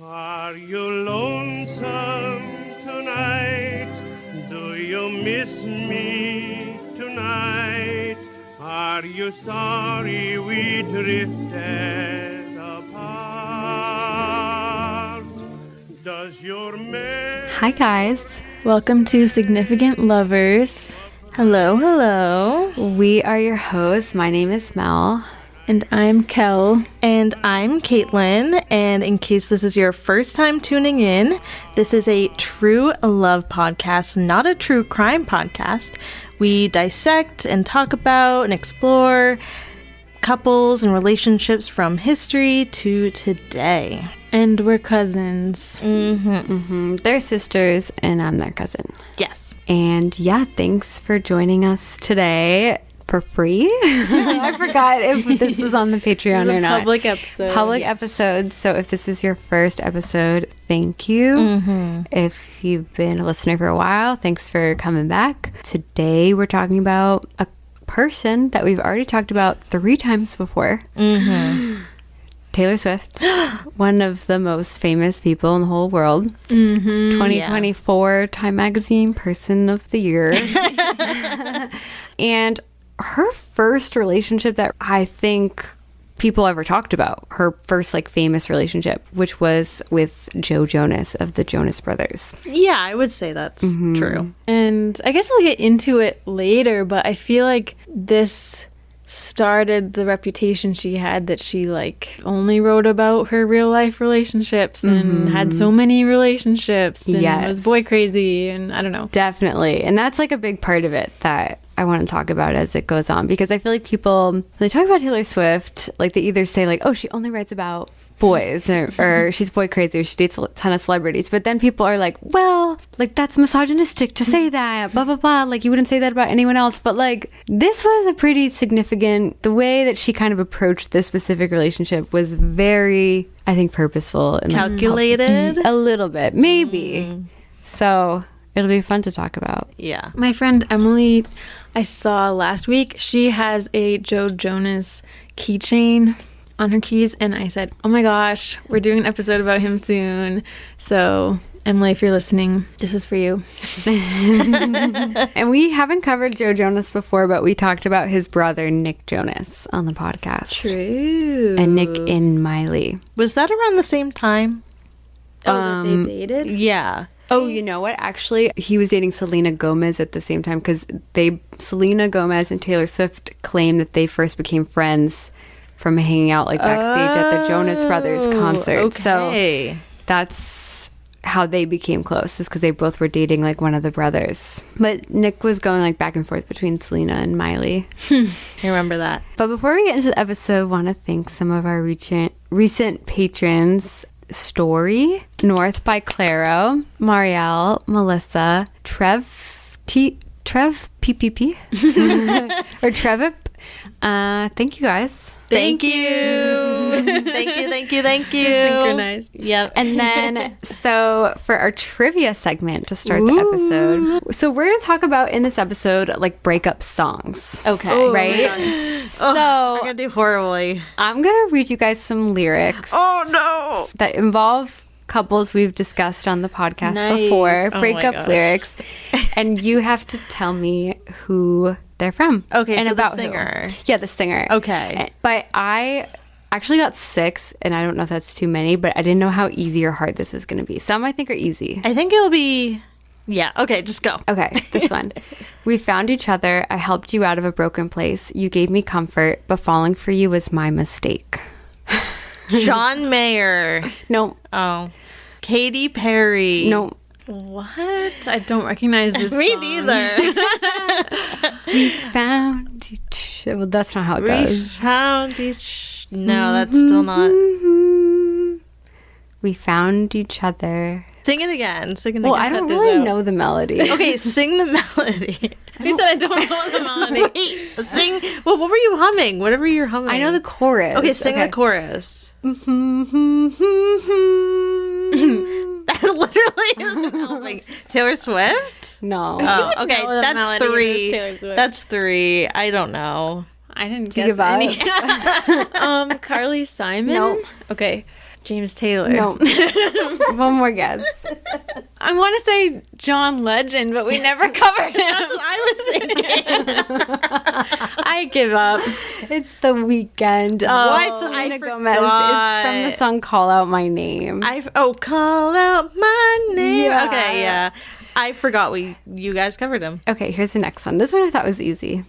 Are you lonesome tonight? Do you miss me tonight? Are you sorry we drifted apart? Does your Hi guys, Welcome to Significant Lovers. hello. We are your hosts. My name is Mel. And I'm Kel. And I'm Caitlin, and in case this is your first time tuning in, this is a true love podcast, not a true crime podcast. We dissect and talk about and explore couples and relationships from history to today. And we're cousins. They're sisters and I'm their cousin. Yes. And yeah, thanks for joining us today for free. I forgot if this is on the Patreon or not. Public episode. Public episodes. So if this is your first episode, thank you. If you've been a listener for a while, thanks for coming back. Today we're talking about a person that we've already talked about 3 times before. Taylor Swift, one of the most famous people in the whole world. 2024 Time Magazine Person of the Year. And her first relationship that I think people ever talked about, her first like famous relationship, which was with Joe Jonas of the Jonas Brothers. Yeah, I would say that's true. And I guess we'll get into it later, but I feel like this started the reputation she had that she like only wrote about her real life relationships and had so many relationships and was boy crazy and I don't know. Definitely. And that's like a big part of it that I want to talk about as it goes on, because I feel like people, when they talk about Taylor Swift, like they either say like, oh, she only writes about boys or she's boy crazy or she dates a ton of celebrities, but then people are like, well, like that's misogynistic to say that, blah blah blah, like you wouldn't say that about anyone else. But like this was a pretty significant, the way that she kind of approached this specific relationship was very, I think, purposeful and Calculated? a little bit maybe. So it'll be fun to talk about. Yeah. My friend Emily, I saw last week, she has a Joe Jonas keychain on her keys, and I said, oh my gosh, we're doing an episode about him soon. So Emily, if you're listening, this is for you. And we haven't covered Joe Jonas before, but we talked about his brother Nick Jonas on the podcast. True. And Nick and Miley. Was that around the same time? That they dated? Yeah. Oh, you know what? Actually, he was dating Selena Gomez at the same time, because Selena Gomez and Taylor Swift claim that they first became friends from hanging out like backstage at the Jonas Brothers concert. Okay. So that's how they became close, is because they both were dating like one of the brothers. But Nick was going like back and forth between Selena and Miley. I remember that. But before we get into the episode, I want to thank some of our recent patrons. Story, North by Claro, Marielle, Melissa, Trev PPP, or Trevip. Thank you guys. Thank you. Thank you. Synchronized. Yep. And then, so for our trivia segment to start the episode, so we're going to talk about in this episode like breakup songs. Okay. Right? So I'm going to do horribly. I'm going to read you guys some lyrics. Oh, no. That involve couples we've discussed on the podcast Nice. before, Oh my breakup gosh. lyrics, and you have to tell me who they're from. Okay, and so about the who. singer. Yeah, the singer. Okay. But I actually got 6, and I don't know if that's too many, but I didn't know how easy or hard this was going to be. Some I think are easy. I think it'll be... Yeah, okay, just go. Okay, this one. We found each other. I helped you out of a broken place. You gave me comfort, but falling for you was my mistake. John Mayer. No, Oh. Katy Perry. no. What? I don't recognize this Me song. neither. Found each... Well, that's not how it We goes. found each... No, that's still not... We found each other. Sing it again. Sing it Well, again. I don't this really out. know the melody. Okay, sing the melody. She said I don't know the melody. Wait, sing... Well, what were you humming? Whatever you're humming. I know the chorus. Okay, sing the chorus. That literally isn't helping. Taylor Swift? No. Oh, okay, know the that's melody if it was 3. Taylor Swift. That's 3. I don't know. I didn't Do you guess give up? any. Carly Simon? No. Okay. James Taylor. No. One more guess. I want to say John Legend, but we never covered him. That's what I was thinking. I give up. It's The Weeknd. What? I Selena forgot. Gomez. It's from the song Call Out My Name. Call out my name. Yeah. Okay, yeah. I forgot you guys covered him. Okay, here's the next one. This one I thought was easy.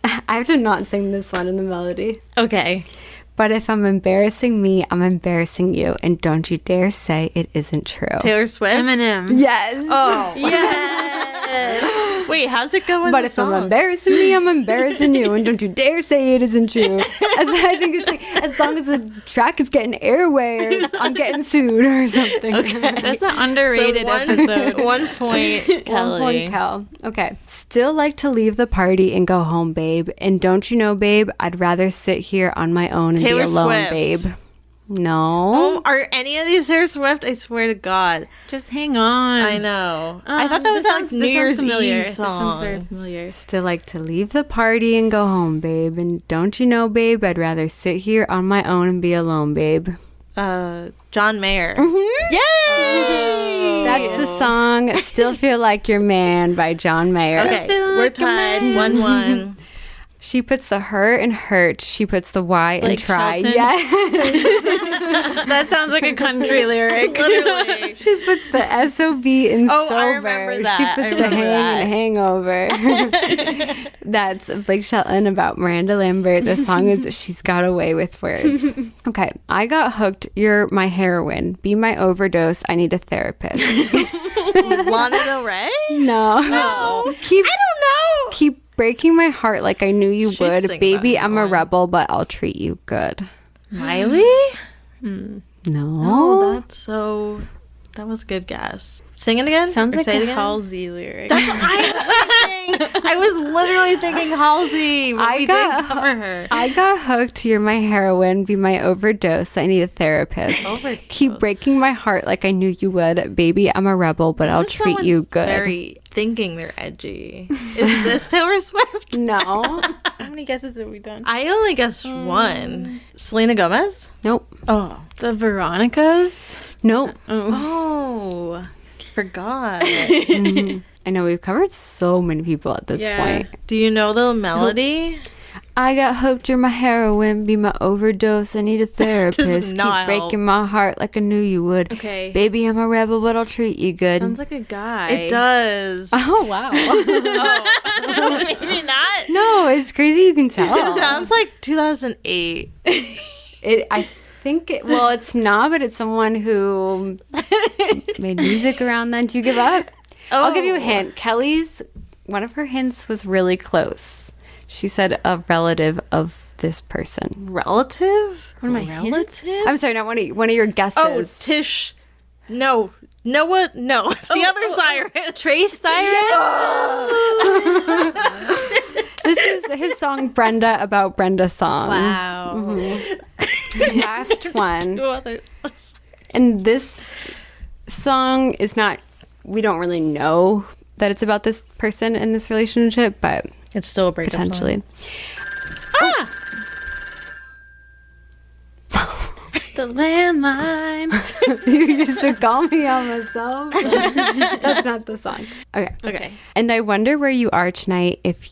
I have to not sing this one in the melody. Okay. But if I'm embarrassing me, I'm embarrassing you. And don't you dare say it isn't true. Taylor Swift? Eminem. Yes. Oh. Yes. Wait, how's it going? But if I'm embarrassing me, I'm embarrassing you. And don't you dare say it isn't true. I think it's like, as long as the track is getting airway, or I'm getting sued or something. Okay. That's an underrated episode. 1 point, Kelly. 1 point, Cal. Okay. Still like to leave the party and go home, babe. And don't you know, babe, I'd rather sit here on my own and Taylor be alone, Swift. babe. No. Are any of these Taylor Swift? I swear to God. Just hang on. I know. I thought that was like New Year's familiar. Eve song. This sounds very familiar. Still like to leave the party and go home, babe. And don't you know, babe, I'd rather sit here on my own and be alone, babe. John Mayer. Mm-hmm. Yay! That's the song Still Feel Like Your Man by John Mayer. Okay, we're tied. 1-1. She puts the her in hurt. She puts the Y in Like try. Shelton? Yes. That sounds like a country lyric. Literally. She puts the SOB in sober. I remember that. She I puts the remember hang that. in hangover. That's Blake Shelton about Miranda Lambert. The song is She's Got Away with Words. Okay. I got hooked. You're my heroine. Be my overdose. I need a therapist. Lana Del Rey? No. I don't know. Keep breaking my heart like I knew you She'd would. sing Baby, that I'm a one. rebel, but I'll treat you good. Miley? No. Oh, that was a good guess. Sing it again? Sounds Or like say it a again? Halsey lyric. I was literally thinking Halsey. But we didn't cover her. I got hooked. You're my heroine. Be my overdose. I need a therapist. Overdose. Keep breaking my heart like I knew you would. Baby, I'm a rebel, but I'll This is treat you someone's good. Very thinking they're edgy. Is this Taylor Swift? No. How many guesses have we done? I only guessed one. Selena Gomez? Nope. Oh. The Veronicas? Nope. Oh. Forgot. I know we've covered so many people at this Yeah. point. Do you know the melody? I got hooked. You're my heroine. Be my overdose. I need a therapist. Keep not help. breaking my heart like I knew you would. Okay. Baby, I'm a rebel, but I'll treat you good. Sounds like a guy. It does. Oh, wow. Maybe not. No, it's crazy you can tell. It sounds like 2008. I think it's not, but it's someone who made music around then. Do you give up? I'll give you a hint. One of her hints was really close. She said a relative of this person. Relative? One of my hints? I'm sorry, not one of your guesses. Oh, Tish. No. Noah. No. The other Cyrus. Trace Cyrus? This is his song Brenda about Brenda's song. Wow. Last one. Two others. And this song is not, we don't really know that it's about this person in this relationship, but It's still a breakup potentially. The landline. You used to call me on myself. That's not the song. Okay. Okay. And I wonder where you are tonight if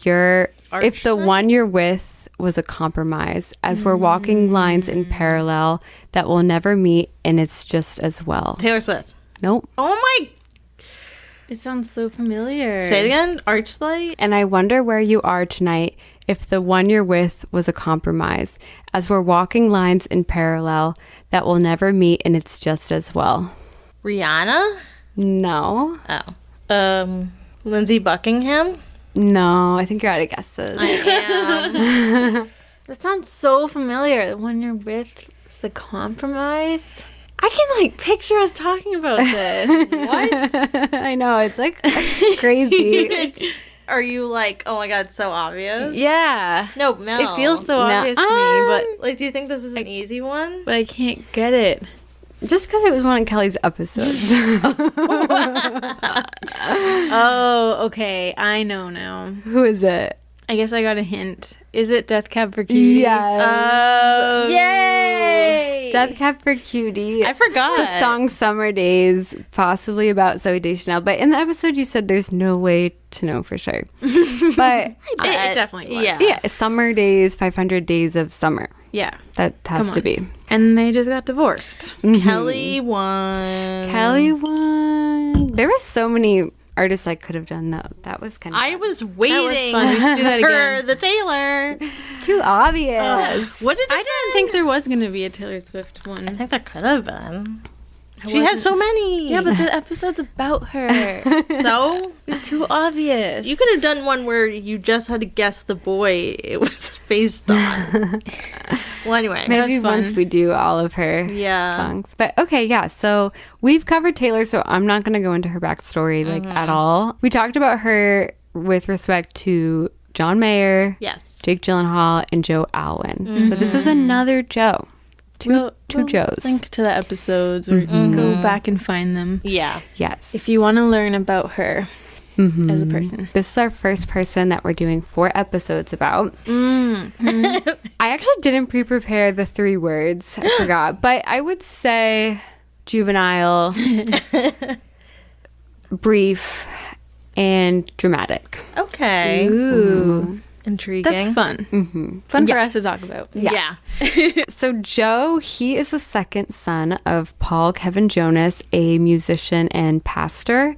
the one you're with was a compromise, as we're walking lines in parallel that will never meet, and it's just as well. Taylor Swift. Nope. Oh my. It sounds so familiar. Say it again. Archlight. And I wonder where you are tonight if the one you're with was a compromise, as we're walking lines in parallel that will never meet, and it's just as well. Rihanna. No. Oh. Lindsay Buckingham. No, I think you're out of guesses. I am. That sounds so familiar. The one you're with is a compromise. I can picture us talking about this. What? I know, it's crazy. Are you oh my god, it's so obvious? Yeah. No, Mel. It feels so No. obvious to me, do you think this is an easy one? but I can't get it. Just because it was one of Kelly's episodes. Oh, okay. I know now. Who is it? I guess I got a hint. Is it Death Cab for Cutie? Yes. Yay! Death Cab for Cutie. I forgot. The song Summer Days, possibly about Zoe Deschanel. But in the episode, you said there's no way to know for sure. But It definitely was. yeah, Summer Days, 500 Days of Summer. Yeah. That has Come to on. be. And they just got divorced. Kelly won. Kelly won. There were so many artists I could have done that. That was kind of I was waiting fun. We should do that for again. the Taylor. too obvious. What did I didn't think there was going to be a Taylor Swift I one. think that could have been. She has so many. Yeah, but the episode's about her. So It was too obvious. you could have done one where you just had to guess the boy it was based on. Well, anyway. Maybe was fun. once we do all of her Yeah. songs. But okay, yeah. So we've covered Taylor, so I'm not going to go into her backstory like at all. We talked about her with respect to John Mayer, Yes. Jake Gyllenhaal, and Joe Alwyn. So this is another Joe. Two Joes. Link to the episodes or go back and find them Yeah. Yes. if you want to learn about her as a person. This is our first person that we're doing 4 episodes about. I actually didn't pre-prepare the 3 words. I forgot. But I would say juvenile, brief, and dramatic. Okay. Ooh, Intriguing. that's fun. Fun for us to talk about. Yeah. So Joe, he is the second son of Paul Kevin Jonas, a musician and pastor,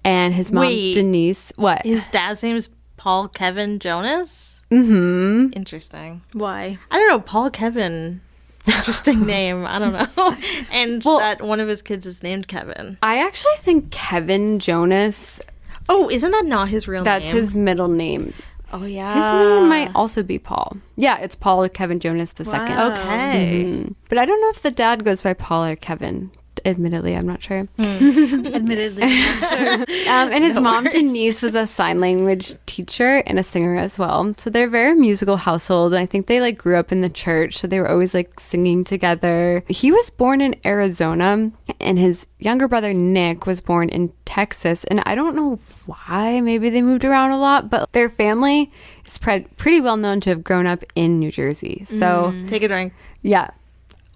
and his mom Wait. Denise. What? His dad's name is Paul Kevin Jonas? Mm-hmm. Interesting. Why? I don't know. Paul Kevin. Interesting name. I don't know. And that one of his kids is named Kevin. I actually think Kevin Jonas, Oh, isn't that not his real that's name? his middle name. Oh, yeah. His name might also be Paul. Yeah, it's Paul Kevin Jonas the second. Okay. But I don't know if the dad goes by Paul or Kevin. Admittedly, I'm not sure. Admittedly, I'm not sure. And his mom, Denise, was a sign language teacher and a singer as well. So they're a very musical household. And I think they like grew up in the church. So they were always like singing together. He was born in Arizona and his younger brother, Nick, was born in Texas. And I don't know why. Maybe they moved around a lot. But their family is pretty well known to have grown up in New Jersey. So, Take a drink. yeah.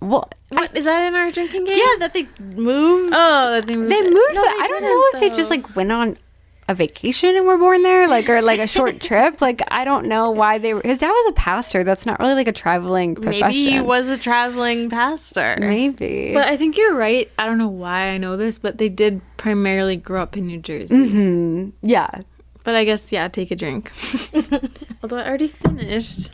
Well, What, is that in our drinking game? Yeah, that they moved. Oh, that they moved. they moved, No, but they I don't didn't, know if they though. just like went on a vacation and were born there, like, or like a short trip. Like, I don't know why they were. His dad was a pastor. That's not really like a traveling profession. Maybe he was a traveling pastor. Maybe. But I think you're right. I don't know why I know this, but they did primarily grow up in New Jersey. Yeah. But I guess, yeah, take a drink. Although I already finished.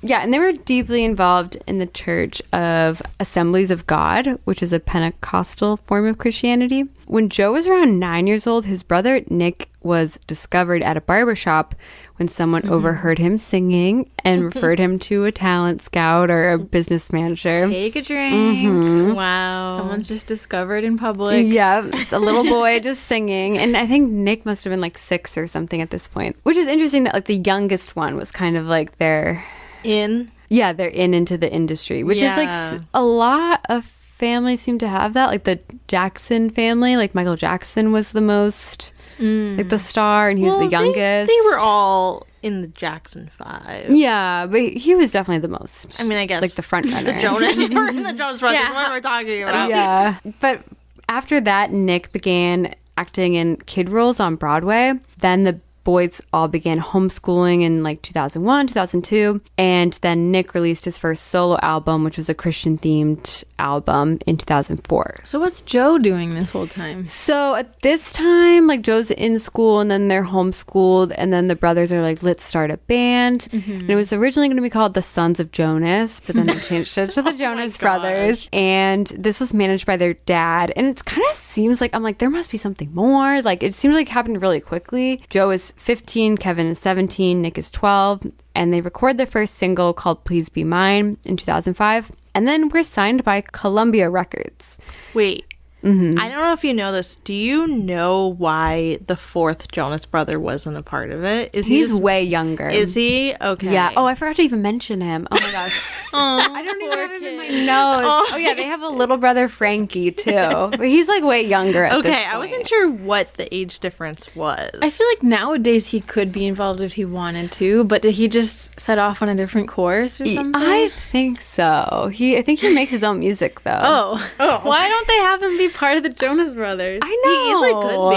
Yeah, and they were deeply involved in the Church of Assemblies of God, which is a Pentecostal form of Christianity. When Joe was around 9 years old, his brother Nick was discovered at a barbershop when someone overheard him singing and referred him to a talent scout or a business manager. Take a drink. Wow. Someone's just discovered in public. Yeah, just a little boy just singing. And I think Nick must have been like 6 or something at this point, which is interesting that like the youngest one was kind of like they're into the industry, which is like a lot of families seem to have that. Like the Jackson family, like Michael Jackson was the most like the star, and he was the youngest. They were all in the Jackson 5. Yeah, but he was definitely the most. I mean, I guess like the front runner. the Jonas. The Jonas Brothers. Yeah. What we're talking about. Yeah, but after that, Nick began acting in kid roles on Broadway. Then the boys all began homeschooling in like 2001, 2002. And then Nick released his first solo album, which was a Christian themed album in 2004. So what's Joe doing this whole time? So at this time, like Joe's in school and then they're homeschooled. And then the brothers are like, let's start a band. And it was originally going to be called the Sons of Jonas, but then they changed it to the Jonas Brothers. And this was managed by their dad. And it kind of seems like, I'm like, there must be something more. Like it seems like it happened really quickly. Joe is 15, Kevin is 17, Nick is 12, and they record their first single called Please Be Mine in 2005. And then we're signed by Columbia Records. Wait. I don't know if you know this. Do you know why the fourth Jonas brother wasn't a part of it? He's way younger. Is he? Okay. Yeah. Oh, I forgot to even mention him. Oh my gosh. I don't even have him in my notes. Oh yeah, they have a little brother, Frankie, too. But he's like way younger at this point. I wasn't sure what the age difference was. I feel like nowadays he could be involved if he wanted to, but did he just set off on a different course or something? I think so. I think he makes his own music though. Oh. Why don't they have him be part of the Jonas Brothers? I know. He easily could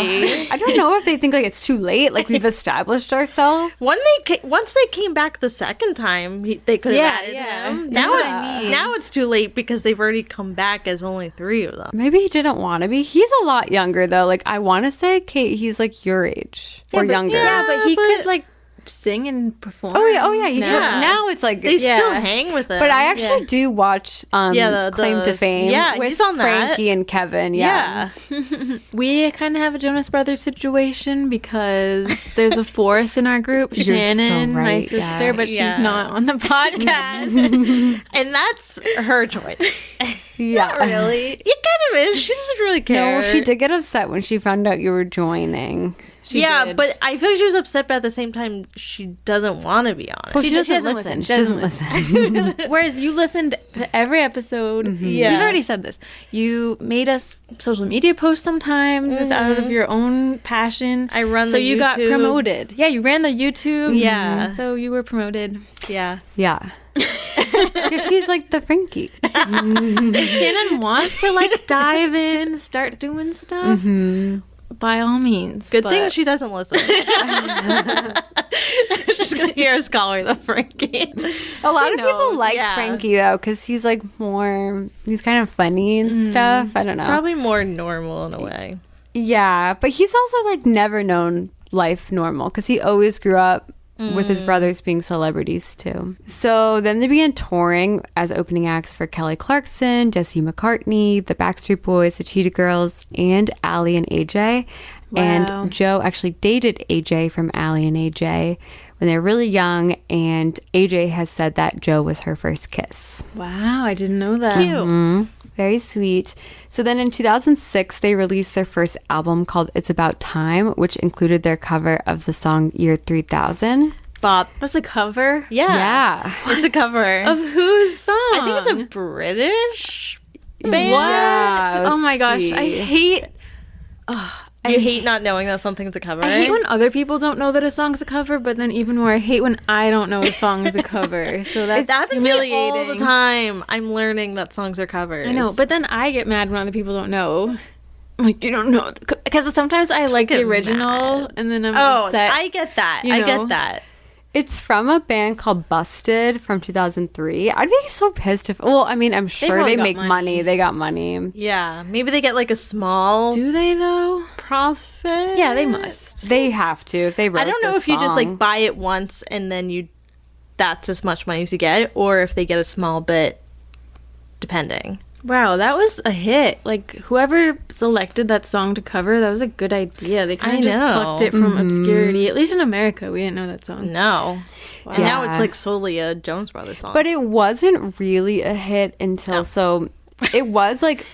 be. I don't know if they think like it's too late, like we've established ourselves. Once they came back the second time, they could have added him. Now it's too late because they've already come back as only 3 of them. Maybe he didn't want to be. He's a lot younger though. Like I want to say, Kate, he's like your age or younger. Yeah, but he could like sing and perform. Oh yeah. Now it's like they still hang with him. But I actually do watch the Claim to Fame with he's on Frankie and Kevin. Yeah. We kind of have a Jonas Brothers situation because there's a fourth in our group, You're Shannon, so right, my sister, but she's not on the podcast. And that's her choice. Yeah. Not really. It kind of is. She doesn't really care. No, she did get upset when she found out you were joining. She did. But I feel like she was upset, but at the same time, she doesn't want to be on it. Well, she doesn't listen. She doesn't listen. Whereas you listened to every episode. Yeah. You've already said this. You made us social media posts sometimes just out of your own passion. I run so the you got YouTube. promoted. Yeah, you ran the YouTube. Yeah. So you were promoted. Yeah. Yeah. Yeah, she's like the Frankie. If Shannon wants to like dive in, start doing stuff, by all means. Good thing she doesn't listen. Just gonna hear us call her the Frankie. A lot of people like Frankie though, because he's like he's kind of funny and stuff. I don't know. Probably more normal in a way. Yeah, but he's also like never known life normal because he always grew up with his brothers being celebrities too. So then they began touring as opening acts for Kelly Clarkson, Jesse McCartney, the Backstreet Boys, the Cheetah Girls, and Allie and AJ. Wow. And Joe actually dated AJ from Allie and AJ when they were really young, and AJ has said that Joe was her first kiss. Wow, I didn't know that. Cute. Very sweet. So then in 2006, they released their first album called It's About Time, which included their cover of the song Year 3000. Bob. That's a cover? Yeah. It's a cover. Of whose song? I think it's a British band. What? Yeah, Oh my let's gosh, see. I hate... I hate not knowing that something's a cover. I hate when other people don't know that a song's a cover, but then even more, I hate when I don't know a song's a cover. So that's happens to me humiliating. all the time. I'm learning that songs are covers. I know, but then I get mad when other people don't know. I'm like, you don't know. Because sometimes I like the get original, mad. and then I'm Oh, upset. I get that. You I know? get that. It's from a band called Busted from 2003. I'd be so pissed if... Well, I mean, I'm sure probably they got make money. money. They got money. Yeah, maybe they get like a small Do they, though? profit. Yeah, they must. They have to if they wrote I don't know this if you just song. like buy it once and then that's as much money as you get, or if they get a small bit, depending. Wow, that was a hit. Like, whoever selected that song to cover, that was a good idea. They kind I of just know. plucked it from obscurity. At least in America, we didn't know that song. No. And now Yeah. it's like solely a Jonas Brothers song. But it wasn't really a hit until so it was like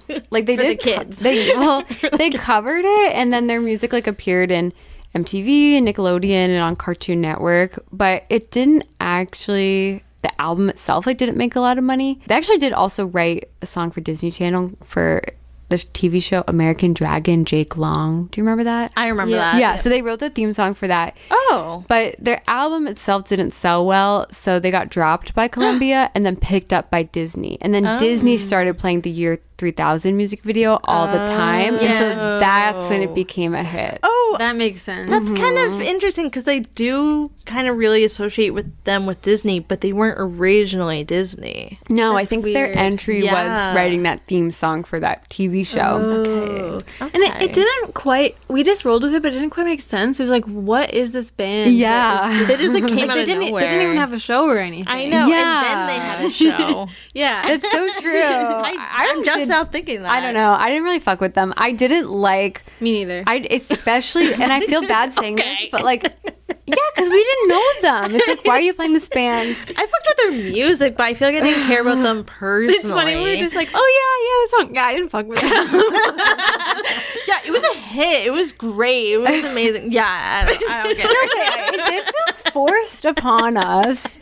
they For the did kids. they covered it, and then their music like appeared in MTV and Nickelodeon and on Cartoon Network, but it didn't actually, the album itself like didn't make a lot of money. They actually did also write a song for Disney Channel for the TV show American Dragon, Jake Long. Do you remember that? I remember Yeah. that. Yeah, so they wrote the theme song for that. Oh. But their album itself didn't sell well, so they got dropped by Columbia and then picked up by Disney. And then Disney started playing the Year 3000 music video all the time. And so that's when it became a hit. Oh, That makes sense. that's kind of interesting because they do kind of really associate with them with Disney, but they weren't originally Disney. No, I think their weird. entry Yeah. was writing that theme song for that TV show. Okay. And it didn't quite, we just rolled with it, but it didn't quite make sense. It was like, what is this band? Yeah. that is They just like came Like, out they of didn't, nowhere. they didn't even have a show or anything. I know. Yeah. And then they had a show. Yeah. That's so true. I'm just now thinking that. I don't know. I didn't really fuck with them. I didn't like... Me neither. I especially, and I feel bad saying this, but like, yeah, because we didn't know them. It's like, why are you playing this band? I fucked with their music, but I feel like I didn't care about them personally. It's funny. We were just like, oh, yeah, that song. Yeah, I didn't fuck with that. Yeah, it was a hit. It was great. It was amazing. Yeah, I don't get it. It did feel forced upon us.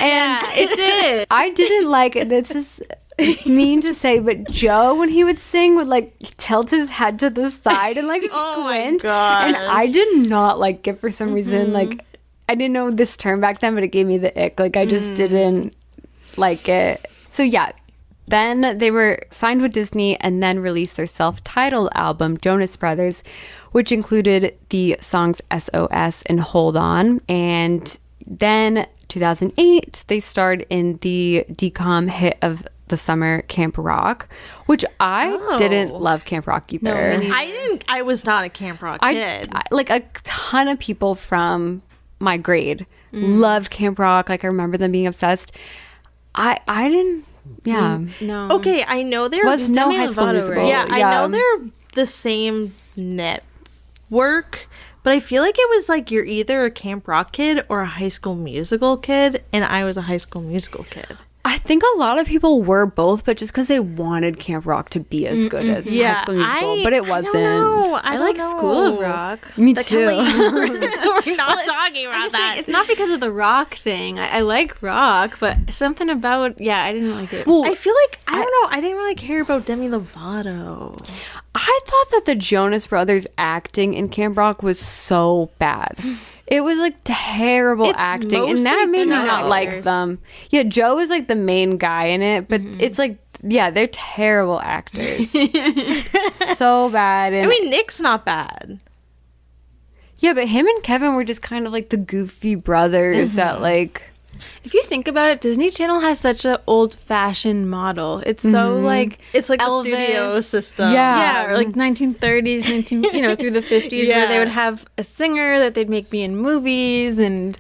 And It did. I didn't like it. This is mean to say, but Joe, when he would sing, would like tilt his head to the side and like Oh my squint. gosh. And I did not like it for some reason. Like, I didn't know this term back then, but it gave me the ick. Like, I just didn't like it. So yeah, then they were signed with Disney and then released their self-titled album, Jonas Brothers, which included the songs SOS and Hold On. And then 2008, they starred in the DCOM hit of the summer, Camp Rock, which I didn't love Camp Rock either. I was not a Camp Rock kid. Like a ton of people from my grade loved Camp Rock. Like I remember them being obsessed. I didn't. Yeah. No. Okay, I know there Was no Demi High School Lovato, Musical. right? Yeah, I know they're the same network, but I feel like it was like you're either a Camp Rock kid or a High School Musical kid, and I was a High School Musical kid. I think a lot of people were both, but just because they wanted Camp Rock to be as good as High School Musical, but it wasn't. I like School of Rock. Me too. We're not talking I'm about just that. saying, it's not because of the rock thing. I like rock, but something about, I didn't like it. Well, I feel like I don't know. I didn't really care about Demi Lovato. I thought that the Jonas Brothers acting in Camp Rock was so bad. It was like terrible It's acting, and that mostly made me bad not like actors. them. Yeah, Joe is like the main guy in it, but it's like, yeah, they're terrible actors. So bad. And I mean, Nick's not bad. yeah, but him and Kevin were just kind of like the goofy brothers that like. If you think about it, Disney Channel has such an old-fashioned model. It's so like It's like Elvis. the studio system. Yeah. Yeah, or like 1930s, through the 50s, where they would have a singer that they'd make be in movies and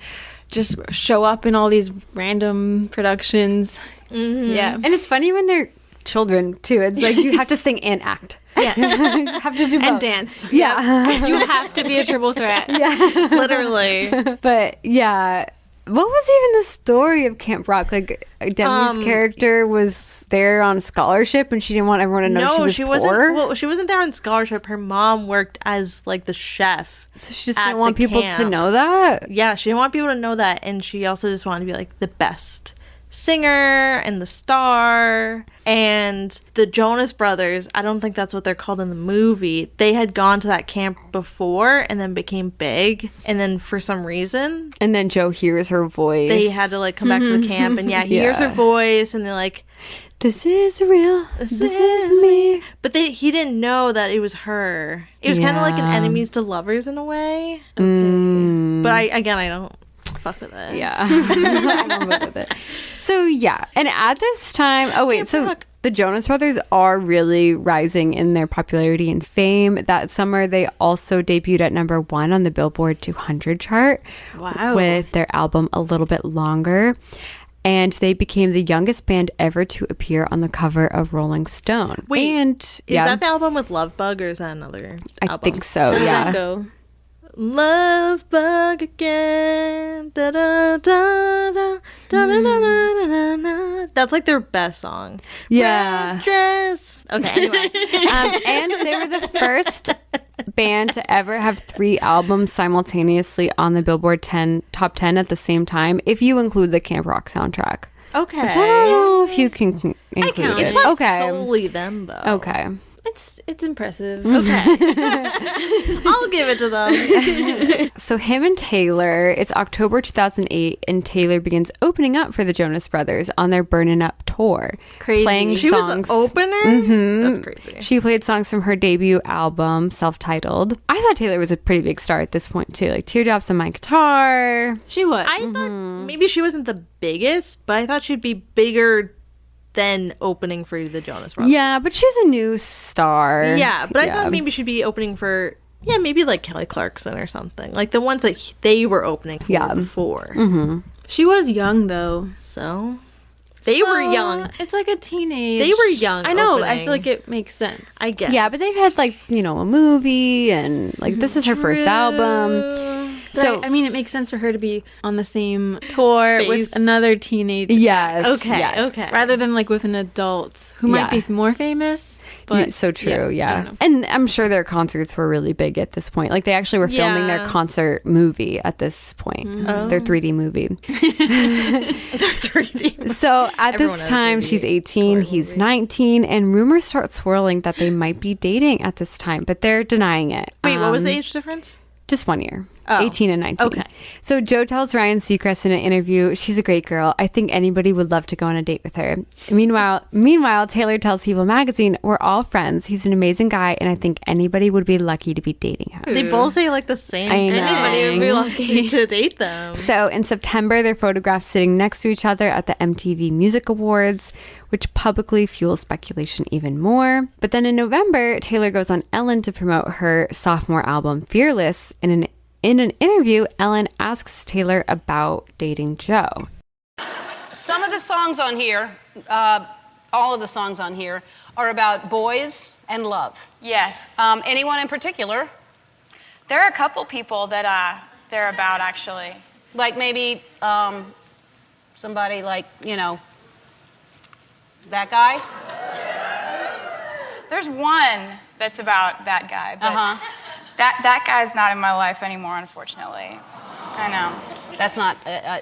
just show up in all these random productions. Yeah, And it's funny when they're children too. It's like you have to sing and act. yeah, You have to do both. and dance. Yeah. You have to be a triple threat. Literally. But yeah, what was even the story of Camp Rock? Like Demi's character was there on scholarship, and she didn't want everyone to know she was poor. wasn't. Well, she wasn't there on scholarship. Her mom worked as like the chef. So she just at didn't want the people to camp. know that. Yeah, she didn't want people to know that, and she also just wanted to be like the best singer and the star. And the Jonas Brothers, I don't think that's what they're called in the movie. They had gone to that camp before and then became big, and then for some reason And then Joe hears her voice. they had to like come back to the camp, and he hears her Yeah. voice, and they're like, This is real. This is me. but he didn't know that it was her. It was kind of like an Yeah. enemies to lovers in a way. But I don't fuck with it. Yeah. I don't fuck with it. So yeah, and at this time, Rock. the Jonas Brothers are really rising in their popularity and fame. That summer, they also debuted at #1 on the Billboard 200 chart. Wow. With their album A Little Bit Longer. And they became the youngest band ever to appear on the cover of Rolling Stone. Wait, and Is yeah, that the album with Love Bug, or is that another I album? think so. Yeah. Go. Love Bug again. Da, da, da, da, da, da, da, da, da, da. That's like their best song. Yeah. Red dress. Okay, anyway. And they were the first band to ever have 3 albums simultaneously on the Billboard top 10 at the same time, if you include the Camp Rock soundtrack. Okay. I don't know if you can include count it. it. It's not Okay. solely them, though. Okay. It's impressive. Okay. I'll give it to them. So him and Taylor, it's October 2008, and Taylor begins opening up for the Jonas Brothers on their Burnin' Up tour. Crazy. Playing She songs. was the opener? That's crazy. She played songs from her debut album, self-titled. I thought Taylor was a pretty big star at this point, too. Like Teardrops on My Guitar. She was. I thought maybe she wasn't the biggest, but I thought she'd be bigger than opening for the Jonas Brothers. Yeah, but she's a new star. Yeah, but I thought maybe she'd be opening for, maybe like Kelly Clarkson or something. Like the ones that they were opening for before. She was young though. So, they were young. It's like a teenage. They were young I know. I opening. feel like it makes sense. I guess. Yeah, but they've had like, a movie and like this is her first album. So I mean, it makes sense for her to be on the same tour with another teenager. Yes. Okay. Yes. Okay. Rather than like with an adult who might be more famous. But so true, I don't know. And I'm sure their concerts were really big at this point. Like they actually were filming their concert movie at this point. Their 3D movie. They're 3D. So at Everyone this has a time, 3D she's 18, horror he's movie. 19, and rumors start swirling that they might be dating at this time, but they're denying it. Wait, what was the age difference? Just 1 year. Oh, 18 and 19. okay. So Joe tells Ryan Seacrest in an interview, she's a great girl. I think anybody would love to go on a date with her. Meanwhile, Taylor tells People magazine, we're all friends. He's an amazing guy, and I think anybody would be lucky to be dating him. They both say like the same I thing. know. Anybody would be lucky. To date them. So in September, they're photographed sitting next to each other at the MTV Music Awards, which publicly fuels speculation even more. But then in November, Taylor goes on Ellen to promote her sophomore album, Fearless. In an interview, Ellen asks Taylor about dating Joe. Some of the songs on here, all of the songs on here, are about boys and love. Yes. Anyone in particular? There are a couple people that they're about, actually. Like maybe somebody like, that guy? There's one that's about that guy, but Uh-huh. that guy's not in my life anymore, unfortunately. I know. That's not,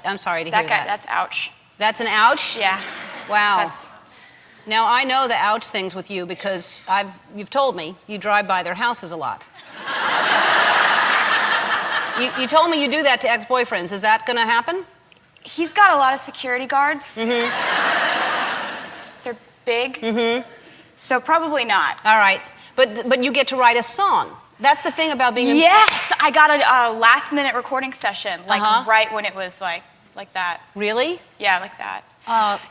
I'm sorry to hear That guy, that. that's ouch. That's an ouch? Yeah. Wow. That's, Now, I know the ouch things with you because you've told me you drive by their houses a lot. You told me you do that to ex-boyfriends. Is that going to happen? he's got a lot of security guards. Mm-hmm. They're big. Mm-hmm. So probably not. All right. But you get to write a song. That's the thing about being Yes! I got a last-minute recording session, like Uh-huh. right when it was like that. Really? Yeah, like that.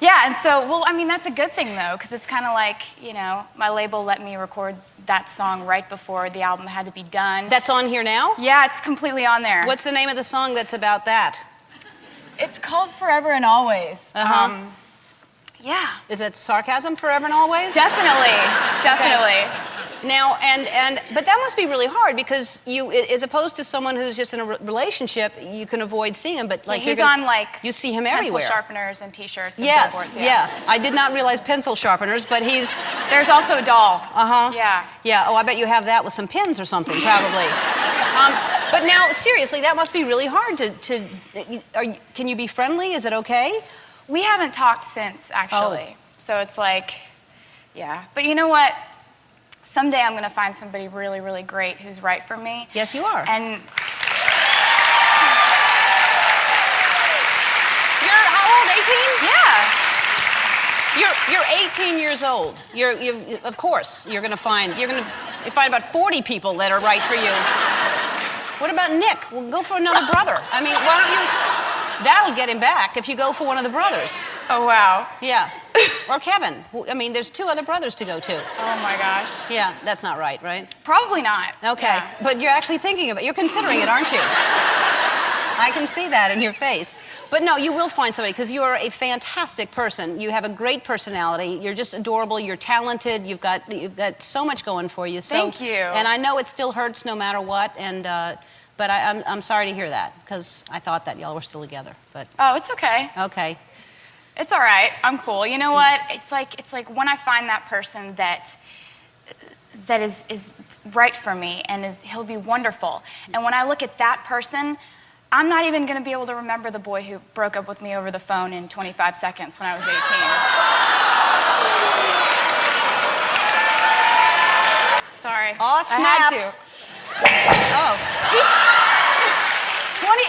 Yeah, and so, well, I mean, that's a good thing, though, because it's kind of like, you know, my label let me record that song right before the album had to be done. That's on here now? Yeah, it's completely on there. What's the name of the song that's about that? It's called Forever and Always. Uh-huh. Yeah. Is that sarcasm, forever and always? Definitely. Definitely. Now, but that must be really hard because you, as opposed to someone who's just in a relationship, you can avoid seeing him, but like he's on like you see him pencil everywhere. sharpeners and T-shirts and Yes, billboards. yeah. I did not realize pencil sharpeners, but he's. There's also a doll. Uh-huh. Yeah. Yeah. Oh, I bet you have that with some pins or something, probably. But now, seriously, that must be really hard can you be friendly? Is it okay? We haven't talked since, actually. So it's like, yeah. But you know what? Someday I'm going to find somebody really, really great who's right for me. Yes, you are. And You're how old? 18? yeah. You're 18 years old. Of course, you're going to find about 40 people that are right for you. What about Nick? Well, go for another brother. I mean, why don't you? That'll get him back if you go for one of the brothers. Oh, wow. Yeah. Or Kevin. I mean, there's 2 other brothers to go to. Oh, my gosh. Yeah, that's not right, right? Probably not. Okay. Yeah. But you're actually thinking about it. You're considering it, aren't you? I can see that in your face. But no, you will find somebody because you are a fantastic person. You have a great personality. You're just adorable. You're talented. You've got so much going for you. So, Thank you. And I know it still hurts no matter what. But I'm sorry to hear that because I thought that y'all were still together. But Oh, it's okay. okay. It's all right. I'm cool. You know what? It's like when I find that person that is right for me and he'll be wonderful. And when I look at that person, I'm not even going to be able to remember the boy who broke up with me over the phone in 25 seconds when I was 18. Sorry. Oh, snap. I had to. Oh.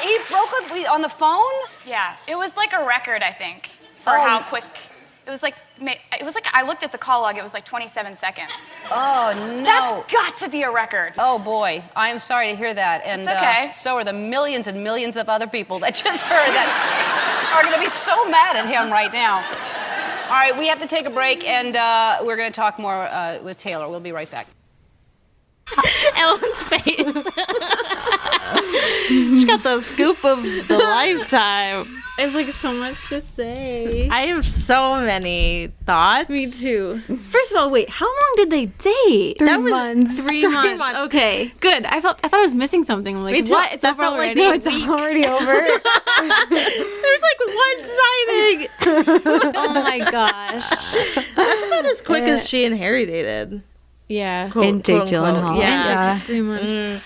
He broke up on the phone? Yeah. It was like a record, I think, for Oh. how quick. It was like I looked at the call log. It was like 27 seconds. Oh, no. That's got to be a record. Oh boy, I am sorry to hear that. And It's okay. So are the millions and millions of other people that just heard that are going to be so mad at him right now. All right, we have to take a break, and we're going to talk more with Taylor. We'll be right back. Ellen's face. She got the scoop of the lifetime. I have like so much to say. I have so many thoughts. Me too. First of all, wait, how long did they date? 3 months. 3 months. Okay, good. I thought I was missing something. I'm like, Me too. what? It's That over felt like already. a It's already over. There's like one signing. Oh my gosh. That's about as quick as she and Harry dated. Yeah. Quote, And Jake quote, unquote. Gyllenhaal. Yeah. 3 months.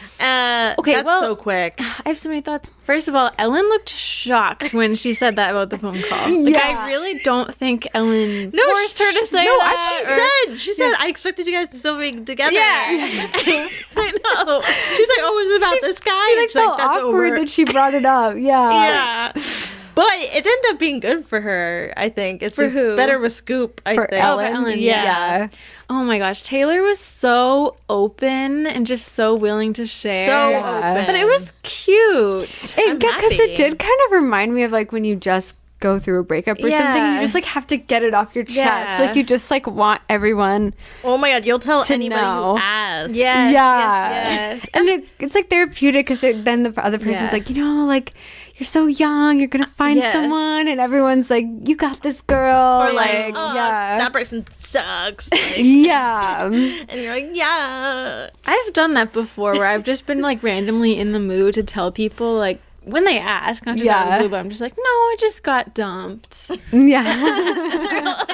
Okay, well- that's so quick. I have so many thoughts. First of all, Ellen looked shocked when she said that about the phone call. Like, I really don't think Ellen forced her to say that. She said, I expected you guys to still be together. Yeah. I know. She's like, oh, it was about this guy. She like She's like, felt that's awkward over. that she brought it up. Yeah. But it ended up being good for her, I think. It's For who? better of a scoop, I For think. Ellen. Ellen, Yeah. Oh my gosh, Taylor was so open and just so willing to share. So open. But it was cute. Yeah, because happy. it did kind of remind me of like when you just go through a breakup or something, and Yeah. you just like have to get it off your chest. Yeah. Like you just like want everyone. Oh my god, you'll tell To anybody know. who asks. Yes, Yeah. yes. And it's like therapeutic because then the other person's Yeah. like, like you're so young, you're gonna find Yes. someone, and everyone's like, you got this, girl. Or like, oh, yeah, that person sucks. Like, yeah. and you're like, yeah. I've done that before where I've just been like randomly in the mood to tell people like when they ask, not just out of the Yeah. blue, but I'm just like, no, I just got dumped. Yeah.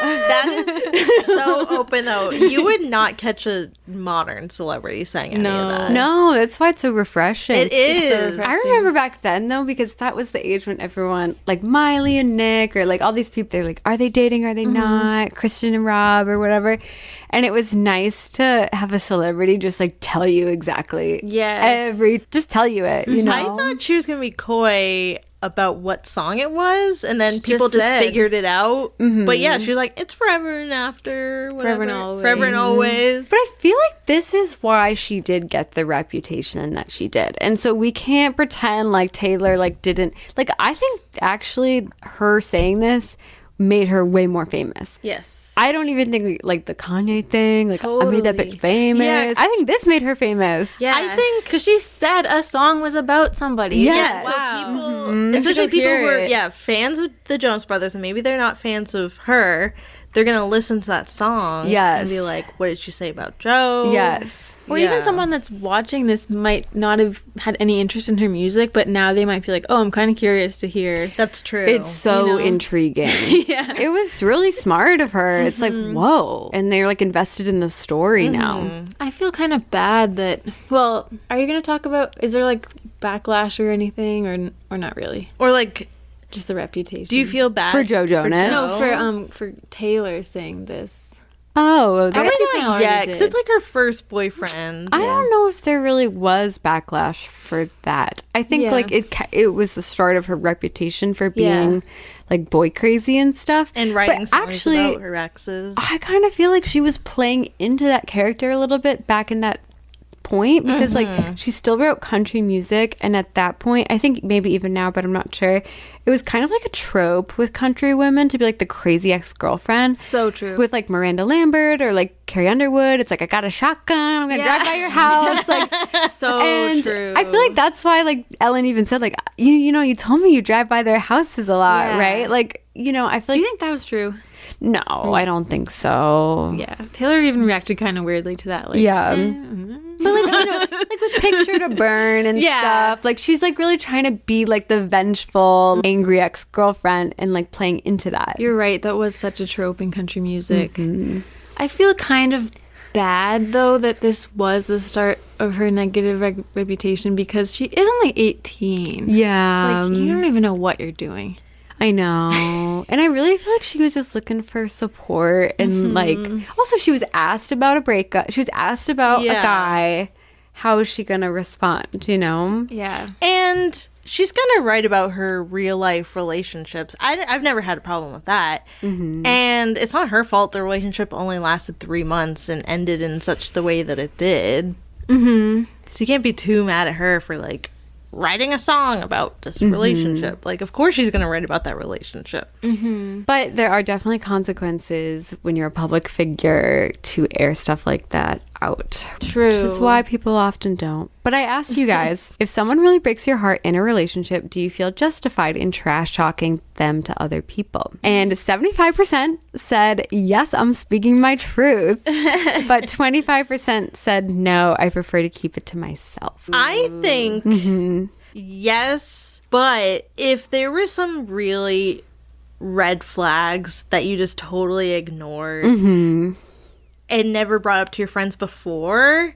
That is so open, though. You would not catch a modern celebrity saying any of that. No, that's why it's so refreshing. It is. I remember back then though, because that was the age when everyone, like Miley and Nick, or like all these people, they're like, are they dating? Are they not? Kristen and Rob, or whatever. And it was nice to have a celebrity just like tell you exactly. Yes. Just tell you it. You know. I thought she was going to be coy about what song it was, and then She people just just said. figured it out. But yeah, she was like, it's forever and after, whatever. Forever and always. Forever and always. But I feel like this is why she did get the reputation that she did. And so we can't pretend like Taylor like didn't, like I think actually her saying this made her way more famous. Yes. I don't even think like the Kanye thing, like I made that Totally. bitch famous. Yeah. I think this made her famous. Yeah, I think- because she said a song was about somebody. Yes. So Wow. people, especially Go people hear who are it. fans of the Jonas Brothers, and maybe they're not fans of her, they're gonna listen to that song and be Yes. like, "What did she say about Joe?" Yes. Or Yeah. even someone that's watching this might not have had any interest in her music, but now they might be like, oh, I'm kind of curious to hear. That's true. It's so You know? intriguing. Yeah. It was really smart of her. It's like, whoa. And they're like invested in the story now. I feel kind of bad that, well, are you going to talk about, is there like backlash or anything or not really? or like, Just the reputation. do you feel bad For Joe Jonas? No, for Taylor saying this. Oh, I there- guess you kinda already Yeah, because did. it's like her first boyfriend. I don't know if there really was backlash for that. I think Yeah. like it was the start of her reputation for being Yeah. like boy crazy and stuff. and writing But songs actually, about her exes. I kind of feel like she was playing into that character a little bit back in that point because like she still wrote country music, and at that point, I think maybe even now, but I'm not sure, it was kind of like a trope with country women to be like the crazy ex-girlfriend. So true. With like Miranda Lambert or like Carrie Underwood, it's like, I got a shotgun, I'm gonna drive by your house, like. So And true. I feel like that's why like Ellen even said like you told me you drive by their houses a lot, Yeah. right? Like I feel like Do you think that was true? no, I don't think so. Yeah. Taylor even reacted kind of weirdly to that. Like, Yeah. But like like with Picture to Burn and Yeah. stuff, like she's like really trying to be like the vengeful, angry ex-girlfriend and like playing into that. You're right. That was such a trope in country music. I feel kind of bad, though, that this was the start of her negative reputation because she is only 18. Yeah. It's like, you don't even know what you're doing. I know. And I really feel like she was just looking for support and like also she was asked about a breakup. She was asked about a Yeah. guy. How is she gonna respond, Yeah. And she's gonna write about her real life relationships. I've never had a problem with that. And it's not her fault the relationship only lasted 3 months and ended in such the way that it did. So you can't be too mad at her for like writing a song about this relationship. Like, of course she's gonna write about that relationship. But there are definitely consequences when you're a public figure to air stuff like that out. True. Which is why people often don't. But I asked you guys, if someone really breaks your heart in a relationship, do you feel justified in trash talking them to other people? And 75% said, yes, I'm speaking my truth. But 25% said, no, I prefer to keep it to myself. I think yes, but if there were some really red flags that you just totally ignored and never brought up to your friends before,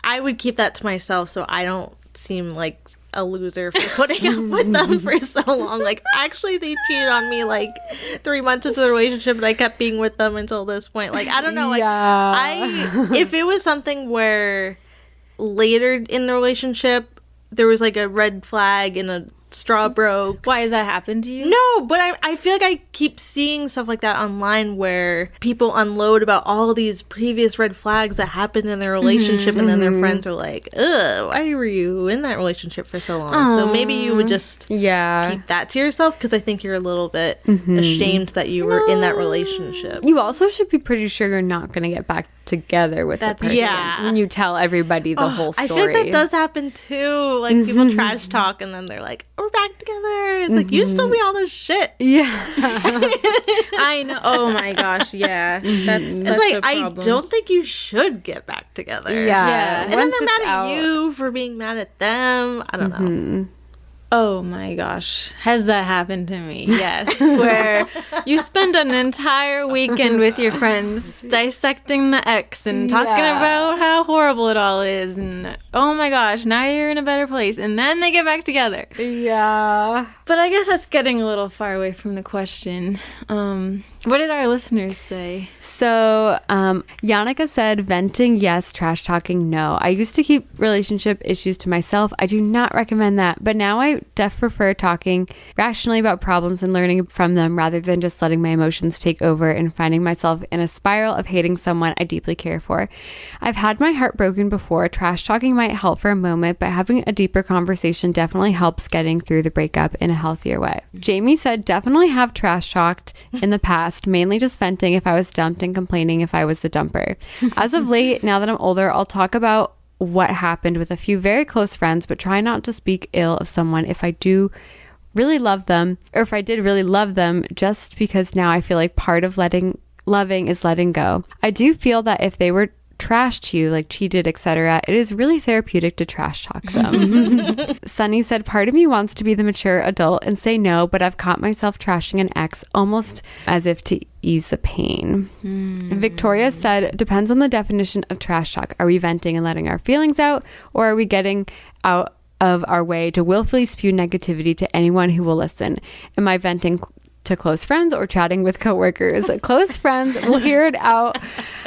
I would keep that to myself so I don't seem like a loser for putting up with them for so long. Like, actually, they cheated on me like 3 months into the relationship, and I kept being with them until this point. Like, I don't know. Like, if it was something where later in the relationship there was like a red flag and a straw broke. Why has that happened to you? No, but I feel like I keep seeing stuff like that online where people unload about all these previous red flags that happened in their relationship, and then their friends are like, ugh, why were you in that relationship for so long? So maybe you would just keep that to yourself, because I think you're a little bit ashamed that you were in that relationship. You also should be pretty sure you're not going to get back together with that person when you tell everybody the whole story. I feel like that does happen too. Like, people trash talk and then they're like, we're back together. It's like, you just told me all this shit. Yeah. I know. Oh my gosh, yeah. That's It's such like, a problem. I don't think you should get back together. Yeah. And then they're mad at you for being mad at them. I don't know. Oh my gosh. Has that happened to me? Yes. Where you spend an entire weekend with your friends dissecting the ex and talking about how horrible it all is. And oh my gosh, now you're in a better place. And then they get back together. Yeah. But I guess that's getting a little far away from the question. What did our listeners say? So, Yannicka said, venting, yes, trash talking, no. I used to keep relationship issues to myself. I do not recommend that. But now I prefer talking rationally about problems and learning from them rather than just letting my emotions take over and finding myself in a spiral of hating someone I deeply care for. I've had my heart broken before. Trash talking might help for a moment, but having a deeper conversation definitely helps getting through the breakup in a healthier way. Jamie said, definitely have trash talked in the past, mainly just venting if I was dumped and complaining if I was the dumper. As of late, now that I'm older, I'll talk about what happened with a few very close friends, but try not to speak ill of someone if I do really love them, or if I did really love them, just because now I feel like part of loving is letting go. I do feel that if they were trashed you, like cheated, etc., it is really therapeutic to trash talk them. Sunny said, part of me wants to be the mature adult and say no, but I've caught myself trashing an ex almost as if to ease the pain. Victoria said, depends on the definition of trash talk. Are we venting and letting our feelings out, or are we getting out of our way to willfully spew negativity to anyone who will listen? Am I venting to close friends or chatting with coworkers? Close friends will hear it out,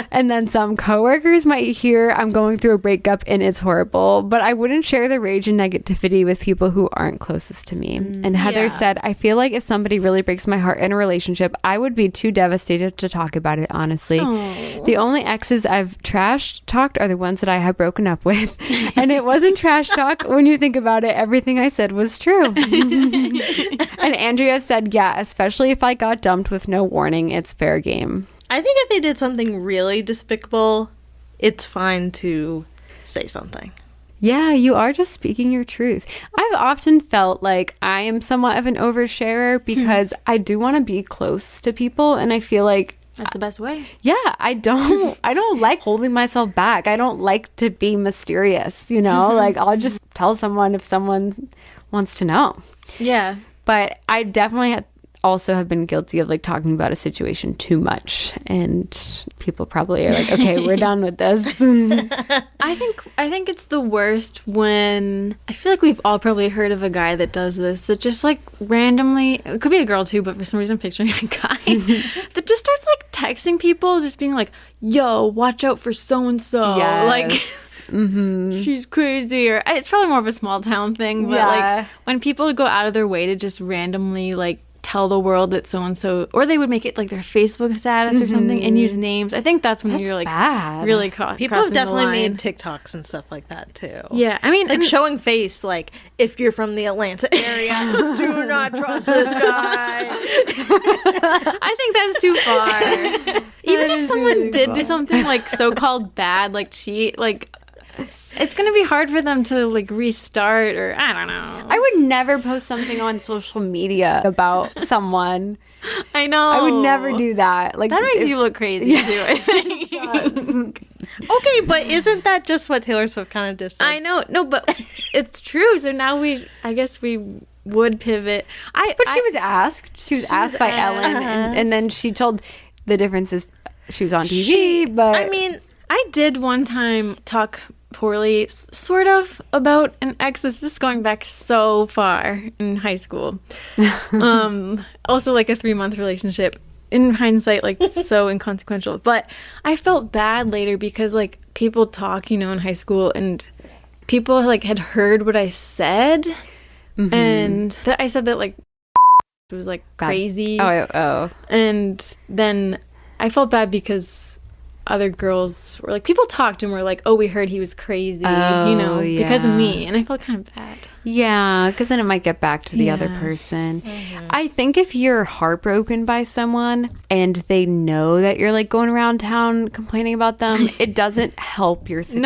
and then some coworkers might hear I'm going through a breakup and it's horrible, but I wouldn't share the rage and negativity with people who aren't closest to me. And Heather said, I feel like if somebody really breaks my heart in a relationship, I would be too devastated to talk about it, honestly. The only exes I've trash talked are the ones that I have broken up with, and it wasn't trash talk. When you think about it, everything I said was true. And Andrea said, yeah, especially if I got dumped with no warning, it's fair game. I think if they did something really despicable, it's fine to say something. Yeah, you are just speaking your truth. I've often felt like I am somewhat of an oversharer because I do want to be close to people, and I feel like That's the best way. yeah, I don't like holding myself back. I don't like to be mysterious, you know? Like, I'll just tell someone if someone wants to know. Yeah. But I definitely also have been guilty of like talking about a situation too much, and people probably are like, okay, we're done with this. I think it's the worst when I feel like we've all probably heard of a guy that does this, that just like randomly, it could be a girl too, but for some reason I'm picturing a guy that just starts like texting people, just being like, yo, watch out for so and so. Like she's crazy, or it's probably more of a small town thing, but like when people go out of their way to just randomly like tell the world that so and so, or they would make it like their Facebook status or something and use names. I think that's when you're like bad. really People have crossing the definitely line. made TikToks and stuff like that too. Yeah, I mean, Like and- showing face, like, if you're from the Atlanta area, do not trust this guy. I think that's too far. Even if someone did do something like so-called bad, like cheat, like it's gonna be hard for them to like restart, or I don't know. I would never post something on social media about someone. I know. I would never do that. Like That makes if- you look crazy too, I think. Okay, but isn't that just what Taylor Swift kind of just said? I know. No, but it's true. So now I guess we would pivot. But she was asked. She was asked by Ellen, and then she told the differences. She was on TV, but I mean, I did one time talk poorly, sort of, about an ex. It's just going back so far in high school. Also, like a 3-month relationship. In hindsight, like so inconsequential. But I felt bad later because like people talk, in high school, and people like had heard what I said, and that I said that like it was like crazy. Oh. And then I felt bad because other girls were like, people talked and were like, oh, we heard he was crazy, because of me. And I felt kind of bad. Yeah, because then it might get back to the other Yeah. person. I think if you're heartbroken by someone and they know that you're like going around town complaining about them, it doesn't help your situation.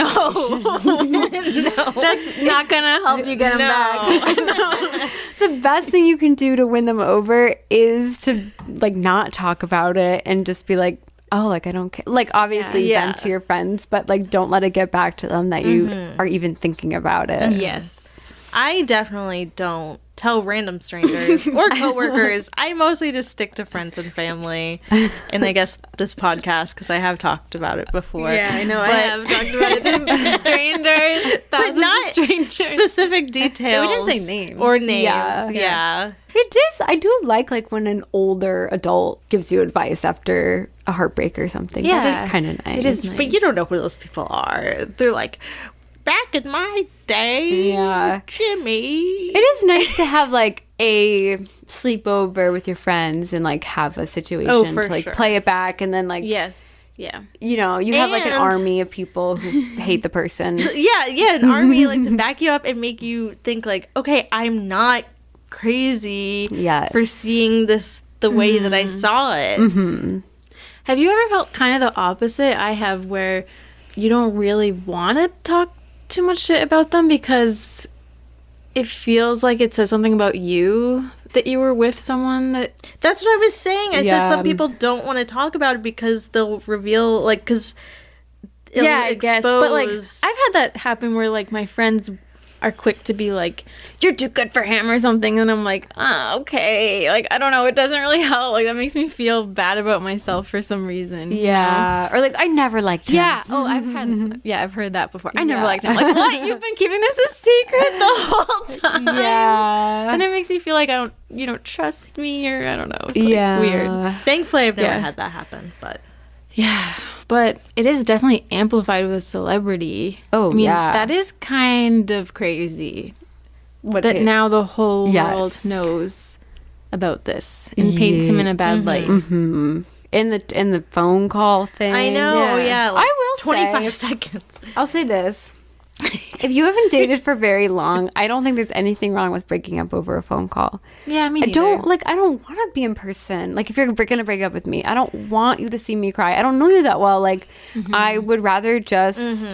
No. That's not going to help you get him back. The best thing you can do to win them over is to like not talk about it and just be like, oh, like I don't care. Like obviously vent to your friends, but like don't let it get back to them that you are even thinking about it. Yes. I definitely don't tell random strangers or coworkers. I mostly just stick to friends and family, and I guess this podcast because I have talked about it before. Yeah, I know. I have talked about it to strangers, but thousands not of strangers. specific details. we didn't say names. or names. Yeah. Yeah. It is. I do like when an older adult gives you advice after a heartbreak or something. Yeah. That is kind of nice. It is nice. But you don't know who those people are. They're like, back in my day, Yeah. Jimmy. It is nice to have like a sleepover with your friends and like have a situation for to like sure. play it back, and then like Yes. Yeah. you have like an And- army of people who hate the person. Yeah, an army like to back you up and make you think like, okay, I'm not crazy Yes. for seeing this the way that I saw it. Have you ever felt kind of the opposite I have, where you don't really want to talk too much shit about them because it feels like it says something about you that you were with someone that... That's what I was saying. I Yeah. said some people don't want to talk about it because they'll reveal like because Yeah, I guess. But like, I've had that happen where like my friends are quick to be like, you're too good for him or something, and I'm like, okay, like I don't know, it doesn't really help. Like that makes me feel bad about myself for some reason. you know? Yeah. Or like I never liked him. Yeah. Oh, I've heard that before. I never Yeah. liked him. Like, what? You've been keeping this a secret the whole time. Yeah. Then it makes me feel like you don't trust me, or I don't know. It's like Yeah. weird. thankfully I've never Yeah. had that happen. But Yeah. But it is definitely amplified with a celebrity. Oh, I mean, yeah. that is kind of crazy. What That ta- now the whole Yes. world knows about this and paints him in a bad light. in the phone call thing. I know, yeah, like I will 25 say, seconds. I'll say this. If you haven't dated for very long, I don't think there's anything wrong with breaking up over a phone call. Yeah, me I neither. don't want to be in person. Like if you're going to break up with me, I don't want you to see me cry. I don't know you that well. Like I would rather just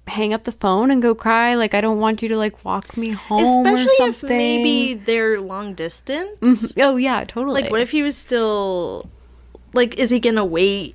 hang up the phone and go cry. Like I don't want you to like walk me home or Especially if something. maybe they're long distance. Oh yeah, totally. Like, what if he was still like? Is he gonna wait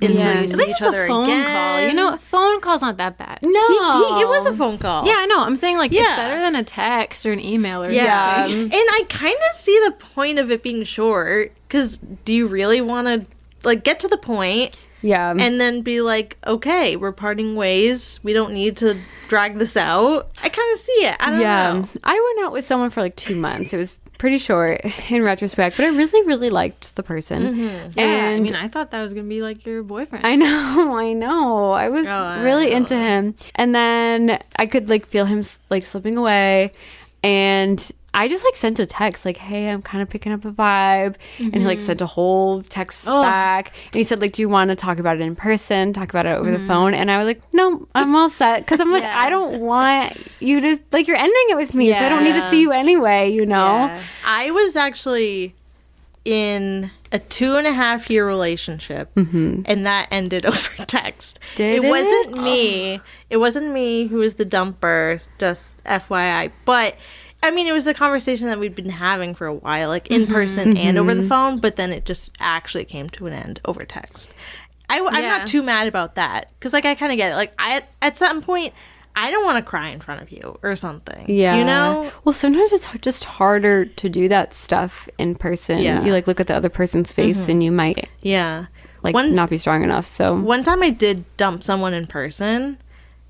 until Yeah, you I see think each it's other a phone again? call. You know, a phone call's not that bad. No, it was a phone call. Yeah, I know. I'm saying like it's Yeah. better than a text or an email or Yeah, something. and I kind of see the point of it being short. Because do you really want to like get to the point Yeah. and then be like, okay, we're parting ways. We don't need to drag this out. I kind of see it. I don't know. I went out with someone for like 2 months. It was pretty short in retrospect, but I really, really liked the person. Yeah, I And mean, I thought that was gonna be like your boyfriend. I know. I was really into him. And then I could like feel him like slipping away. And I just like sent a text like, hey, I'm kind of picking up a vibe. And he like sent a whole text back. And he said like, do you want to talk about it in person, talk about it over the phone? And I was like, no, I'm all set. Because I'm like, I don't want you to, like, you're ending it with me. So I don't need to see you anyway, you know? Yeah. I was actually in a 2.5-year relationship, and that ended over text. It wasn't me. It wasn't me who was the dumper, just FYI. But I mean, it was the conversation that we'd been having for a while, like in person and over the phone, but then it just actually came to an end over text. I'm not too mad about that, because like I kind of get it. Like at some point, I don't want to cry in front of you or something. Yeah. You know? Well, sometimes it's just harder to do that stuff in person. Yeah. You like look at the other person's face and you might like not be strong enough. So one time I did dump someone in person.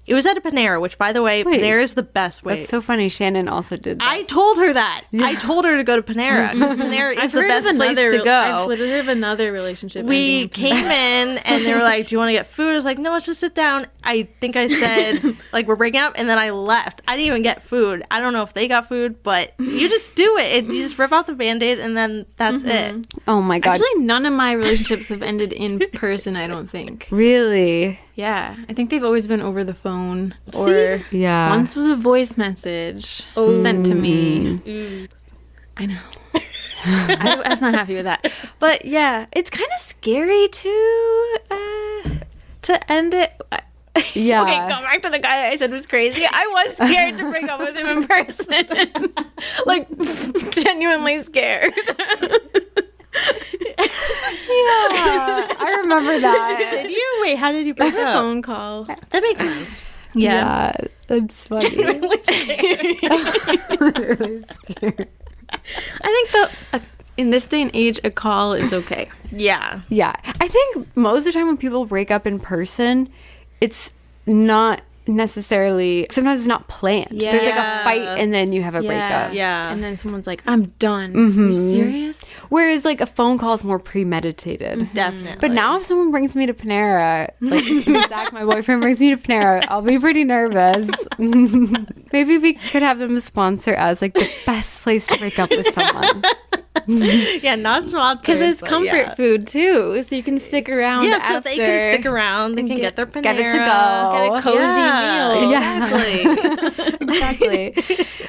It was at a Panera, which, by the way, Panera is the best way. That's so funny. Shannon also did that. I told her that. Yeah. I told her to go to Panera. Panera is the best place to go. I've literally heard of another relationship. We came in, and they were like, do you want to get food? I was like, no, let's just sit down. I think I said, like, we're breaking up, and then I left. I didn't even get food. I don't know if they got food, but you just do it. You just rip off the Band-Aid, and then that's it. Oh, my God. Actually, none of my relationships have ended in person, I don't think. Really? Yeah, I think they've always been over the phone, or once was a voice message sent to me. I know. I was not happy with that, but yeah, it's kind of scary to end it. Yeah. Okay, go back to the guy that I said was crazy. I was scared to break up with him in person, like genuinely scared. Yeah, I remember that. Did you? Wait, how did you break up? A phone call. That makes sense. Yeah, that's funny. I think in this day and age, a call is okay. Yeah. Yeah, I think most of the time when people break up in person, it's not necessarily, sometimes it's not planned. Yeah. There's like a fight and then you have a breakup. Yeah. And then someone's like, I'm done. Are you serious? Whereas like a phone call is more premeditated. Definitely. But now if someone brings me to Panera, like Zach, my boyfriend, brings me to Panera, I'll be pretty nervous. Maybe we could have them sponsor us, like the best place to break up with someone. Yeah, not sponsored. Because it's comfort food too, so you can stick around. Yeah, after. so they can stick around. They can get their Panera. Get it to go. Get a cozy meal. Yeah, Exactly.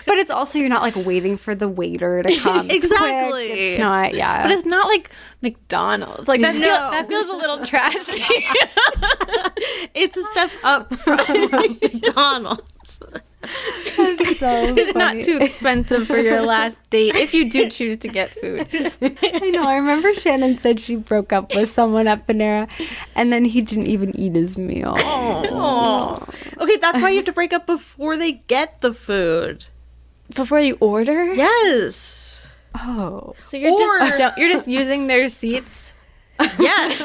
But it's also, you're not like waiting for the waiter to come. It's Exactly. quick. It's not, But it's not like McDonald's. Like that, that feels a little trashy. It's a step up from McDonald's. It's not too expensive for your last date if you do choose to get food. I know. I remember Shannon said she broke up with someone at Panera, and then he didn't even eat his meal. Oh. Okay, that's why you have to break up before they get the food. Before you order? Yes. Oh. So you're just using their seats? Yes.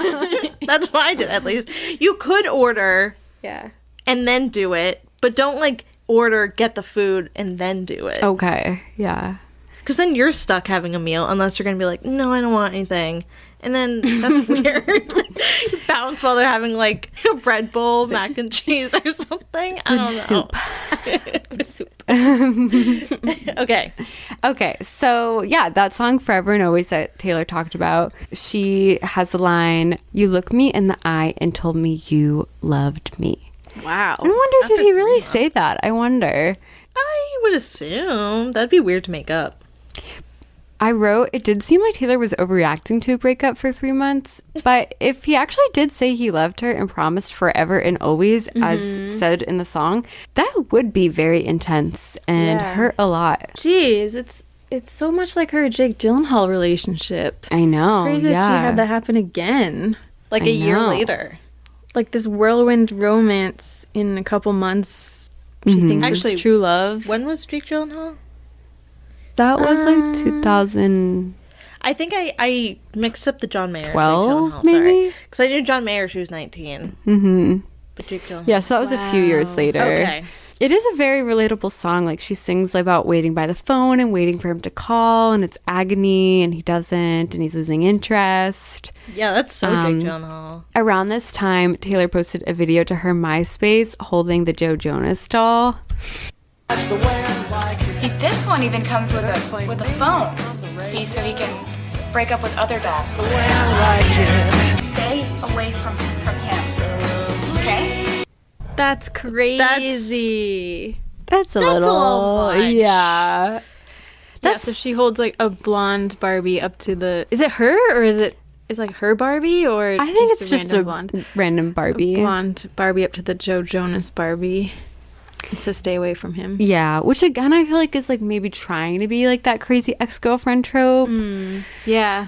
That's what I did, at least. You could order and then do it, but don't like order, get the food, and then do it. Okay. Yeah. Because then you're stuck having a meal unless you're going to be like, no, I don't want anything. And then that's weird. You bounce while they're having like a bread bowl, mac and cheese or something. I don't know. Good soup. Okay. Okay. So, yeah, that song Forever and Always that Taylor talked about, she has the line, "You looked me in the eye and told me you loved me." Wow. I wonder, did he really say that? I wonder. I would assume. That'd be weird to make up. I wrote, it did seem like Taylor was overreacting to a breakup for 3 months, but if he actually did say he loved her and promised forever and always, as said in the song, that would be very intense and hurt a lot. Jeez, it's so much like her Jake Gyllenhaal relationship. I know. It's crazy that she had that happen again. Like a year later. Like this whirlwind romance in a couple months. She thinks it's true love. When was Jake Gyllenhaal? That was like 2000. I think I mixed up the John Mayer. 12, maybe? Because I knew John Mayer, she was 19. Mm-hmm. But Jake Gyllenhaal. Yeah, so that was a few years later. Okay. It is a very relatable song. Like, she sings about waiting by the phone and waiting for him to call, and it's agony, and he doesn't, and he's losing interest. Yeah, that's so Jake Gyllenhaal. Around this time, Taylor posted a video to her MySpace holding the Joe Jonas doll. See, this one even comes with a phone. See, so he can break up with other dolls. Stay away from him. Okay? That's crazy. That's a a little little much. Yeah. That's so she holds like a blonde Barbie up to the. Is it her or is it? Is like her Barbie or? I think it's just a blonde random Barbie. blonde Barbie up to the Joe Jonas Barbie. To stay away from him. Yeah, which again I feel like is like maybe trying to be like that crazy ex-girlfriend trope. Yeah.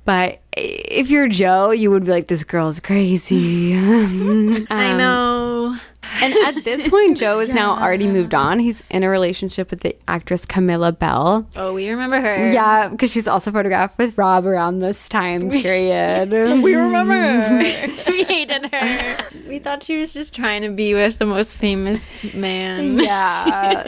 But if you're Joe, you would be like, this girl's crazy. I know. And at this point, Joe is now already moved on. He's in a relationship with the actress Camilla Bell. Oh, we remember her. Yeah, because she's also photographed with Rob around this time period. We remember her. We hated her. We thought she was just trying to be with the most famous man. Yeah.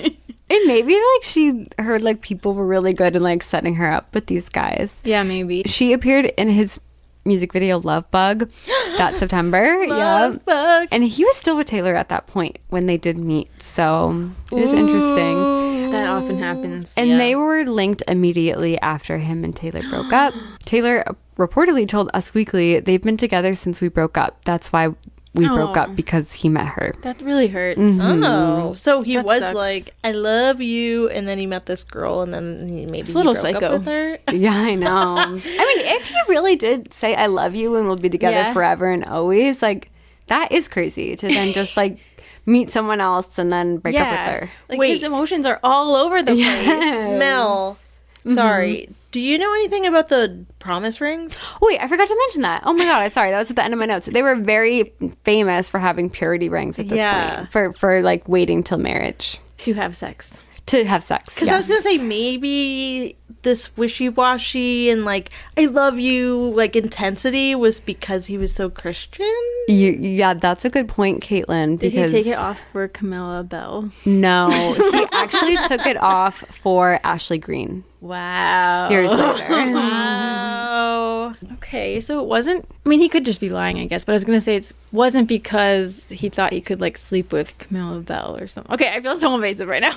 And maybe like she heard like people were really good in like setting her up with these guys. Yeah, maybe. She appeared in his music video Love Bug that September. Love Bug. And he was still with Taylor at that point when they did meet. So it is interesting. That often happens. And they were linked immediately after him and Taylor broke up. Taylor reportedly told Us Weekly, they've been together since we broke up. That's why we broke up, because he met her. That really hurts. Oh, so he That was sucks. like, I love you, and then he met this girl, and then he a little broke psycho. up with her. Yeah, I know. I mean, if he really did say I love you and we'll be together Yeah. forever and always, like, that is crazy to then just like meet someone else and then break up with her. Like Wait. his emotions are all over the place. Mel, sorry. Do you know anything about the promise rings? Wait, I forgot to mention that. Oh my god, I'm sorry. That was at the end of my notes. They were very famous for having purity rings at this point. For like waiting till marriage. To have sex. To have sex. Because I was going to say maybe this wishy-washy and like, I love you, like intensity was because he was so Christian? Yeah, that's a good point, Caitlin. Did Because he take it off for Camilla Bell? No, he actually took it off for Ashley Greene Wow. years later. Oh. Okay, so it wasn't. I mean, he could just be lying, I guess. But I was gonna say it wasn't because he thought he could like sleep with Camilla Bell or something. Okay, I feel so invasive right now.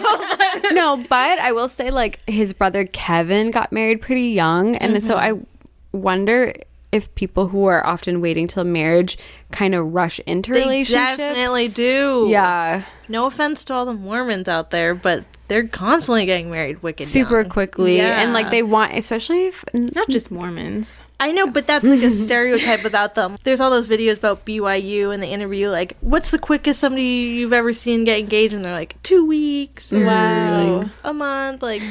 No, but I will say like his brother Kevin got married pretty young, and so I wonder if people who are often waiting till marriage kind of rush into They relationships. definitely do. Yeah, No offense to all the Mormons out there, but they're constantly getting married wicked super young. quickly, Yeah. and like they want, especially if Not just Mormons. I know, but that's like a stereotype about them. There's all those videos about BYU and they interview like, what's the quickest somebody you've ever seen get engaged? And they're like, 2 weeks. Or Wow. like, a month. Like,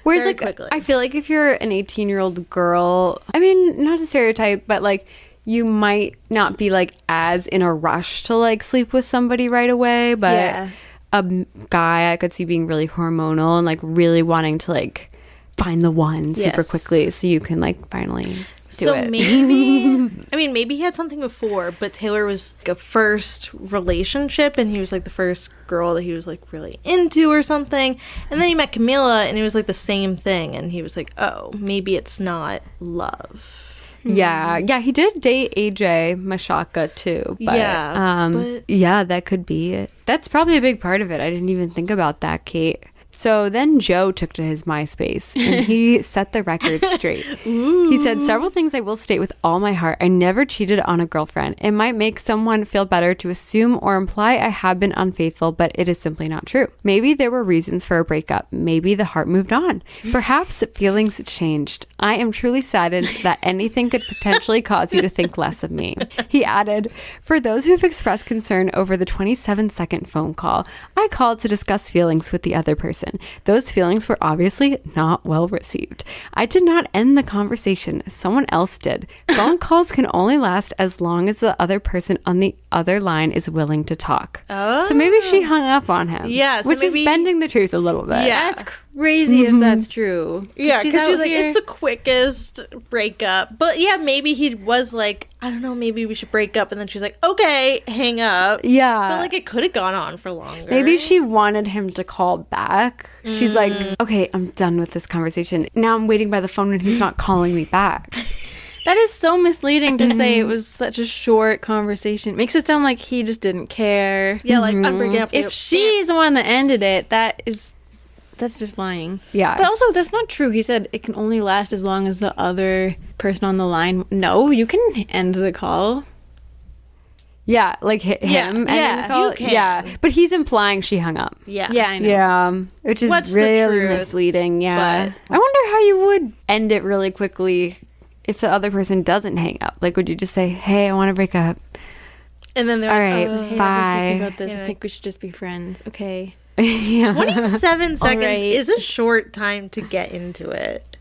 Whereas, very like, quickly. I feel like if you're an 18-year-old girl, I mean, not to stereotype, but like, you might not be like as in a rush to like sleep with somebody right away. But Yeah. a guy I could see being really hormonal and like really wanting to like find the one super Yes. quickly so you can like finally do so it. maybe, I mean, maybe he had something before, but Taylor was like a first relationship and he was like the first girl that he was like really into or something. And then he met Camilla and it was like the same thing. And he was like, oh, maybe it's not love. Yeah, he did date AJ Mashaka too. But, Yeah, but- yeah, that could be it. That's probably a big part of it. I didn't even think about that, Kate. So then Joe took to his MySpace and he set the record straight. He said, several things I will state with all my heart. I never cheated on a girlfriend. It might make someone feel better to assume or imply I have been unfaithful, but it is simply not true. Maybe there were reasons for a breakup. Maybe the heart moved on. Perhaps feelings changed. I am truly saddened that anything could potentially cause you to think less of me. He added, for those who have expressed concern over the 27-second phone call, I called to discuss feelings with the other person. Those feelings were obviously not well received. I did not end the conversation. Someone else did. Phone calls can only last as long as the other person on the other line is willing to talk. Oh. So maybe she hung up on him. Yeah, so which maybe- is bending the truth a little bit. Yeah. That's crazy if that's true. Yeah, because out she's like, here- it's the quickest breakup. But yeah, maybe he was like, I don't know, maybe we should break up. And then she's like, okay, hang up. Yeah. But like, it could have gone on for longer. Maybe she wanted him to call back. She's like, okay, I'm done with this conversation. Now I'm waiting by the phone and he's not calling me back. That is so misleading to say it was such a short conversation. Makes it sound like he just didn't care. Yeah, like I'm breaking up. If she's the one that ended it, that's just lying. Yeah. But also, that's not true. He said it can only last as long as the other person on the line. No, you can end the call. Yeah, like him. And Yeah, call. you can. Yeah, but he's implying she hung up. Yeah. Yeah, I know. Yeah, which is What's the really truth? misleading. Yeah, But- I wonder how you would end it really quickly if the other person doesn't hang up. Like, would you just say, "Hey, I want to break up"? And then they're All like, right, Hey, I've been bye. thinking about this. Yeah. I think we should just be friends. Okay. Yeah, 27 seconds right. is a short time to get into it.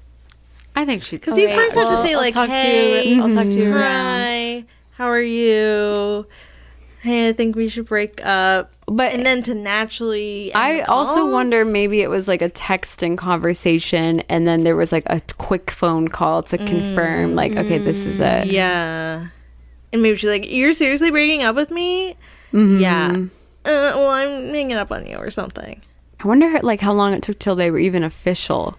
I think she's Because you Alright, first have to well, say, I'll like, talk to hey, you. I'll talk to you around. hi, how are you? Hey, I think we should break up. But And then to naturally end I the also call? wonder maybe it was like a texting conversation and then there was like a quick phone call to confirm like, okay, this is it. Yeah. And maybe she's like, you're seriously breaking up with me? Yeah. Well, I'm hanging up on you or something. I wonder like how long it took till they were even official.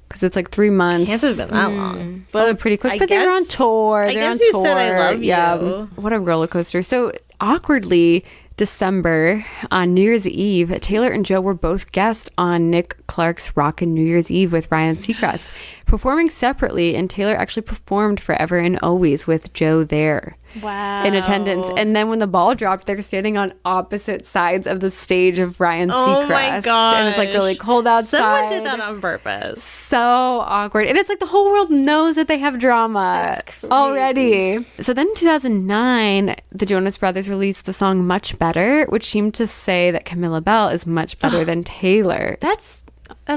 Because it's like 3 months. Can't have been that long. But pretty quick. I But they were on guess- tour. I They're on guess he tour. said, "I love Yeah. you." What a roller coaster. So awkwardly, December on New Year's Eve, Taylor and Joe were both guests on Nick Clark's Rockin' New Year's Eve with Ryan Seacrest, performing separately. And Taylor actually performed Forever and Always with Joe there. Wow. In attendance. And then when the ball dropped, they're standing on opposite sides of the stage of Ryan Oh Seacrest. my gosh. And it's like really cold outside. Someone did that on purpose. So awkward. And it's like the whole world knows that they have drama already. So then in 2009, the Jonas Brothers released the song Much Better, which seemed to say that Camilla Bell is much better than Taylor. That's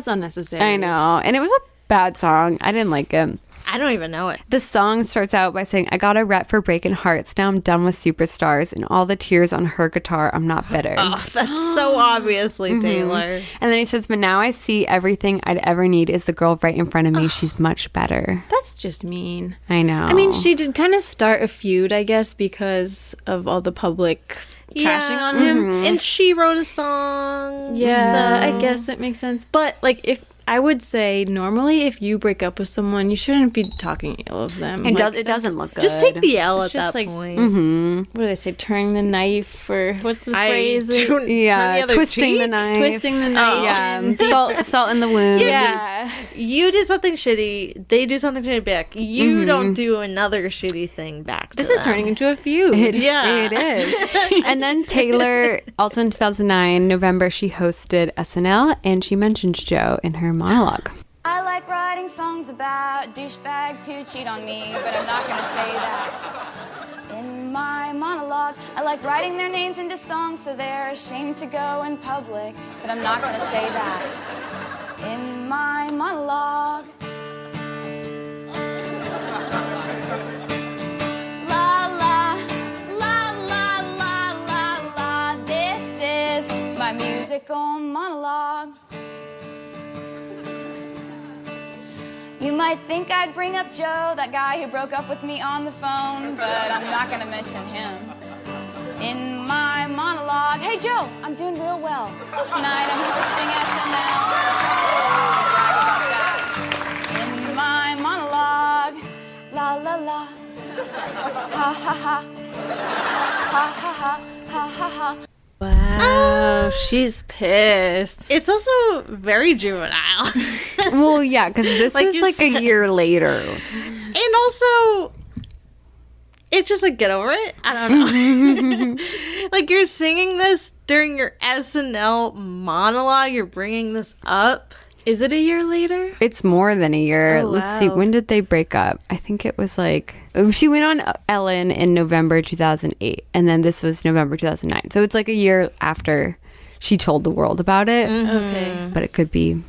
unnecessary. I know. And it was a bad song. I didn't like it. I don't even know it. The song starts out by saying, I got a rep for breaking hearts. Now I'm done with superstars and all the tears on her guitar. I'm not bitter. Oh, that's so obviously Taylor. And then he says, but now I see everything I'd ever need is the girl right in front of me. She's much better. That's just mean. I know. I mean, she did kind of start a feud, I guess, because of all the public trashing on him. And she wrote a song. Yeah, so- I guess it makes sense. But, like, if I would say normally if you break up with someone, you shouldn't be talking ill of them. It doesn't look good. Just take the L at It's just that like- point. What do they say? Turning the knife, or what's the phrase? turn Yeah, the other twisting the cheek? knife. Twisting the knife. Yeah, salt in the wound. Yeah. You did something shitty. They do something shitty back. You don't do another shitty thing back. To This is them. turning into a feud. Yeah. It is. And then Taylor, also in 2009, November, she hosted SNL and she mentioned Joe in her monologue. I like writing songs about douchebags who cheat on me, but I'm not gonna say that. In my monologue, I like writing their names into songs so they're ashamed to go in public, but I'm not gonna say that. In my monologue. La la, la la la la la, this is my musical monologue. You might think I'd bring up Joe, that guy who broke up with me on the phone, but I'm not gonna mention him. In my monologue, hey Joe, I'm doing real well. Tonight I'm hosting SNL. Brag about that. In my monologue, la la la, ha ha ha, ha ha ha, ha ha ha. Wow, she's pissed. It's also very juvenile. Well, yeah, because this Like is you like said. a year later. And also, it's just like, get over it. I don't know. Like, you're singing this during your SNL monologue. You're bringing this up. Is it a year later? It's more than a year. Oh, Let's see. wow. When did they break up? I think it was like she went on Ellen in November 2008, and then this was November 2009. So it's like a year after she told the world about it. Okay. But it could be,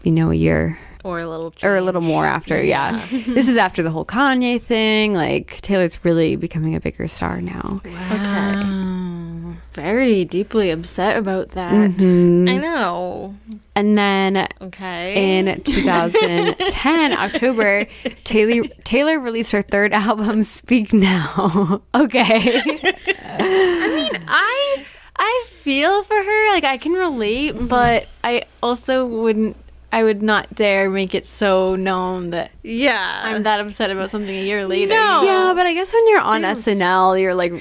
a year Or a little or a little more after. Yeah. This is after the whole Kanye thing. Like Taylor's really becoming a bigger star now. Wow. Very deeply upset about that. I know. And then Okay. in 2010 October, Taylor released her third album, Speak Now. Okay. I feel for her. Like, I can relate, but I also wouldn't. I would not dare make it so known that Yeah. I'm that upset about something a year later. No. Yeah, but I guess when you're on SNL, you're like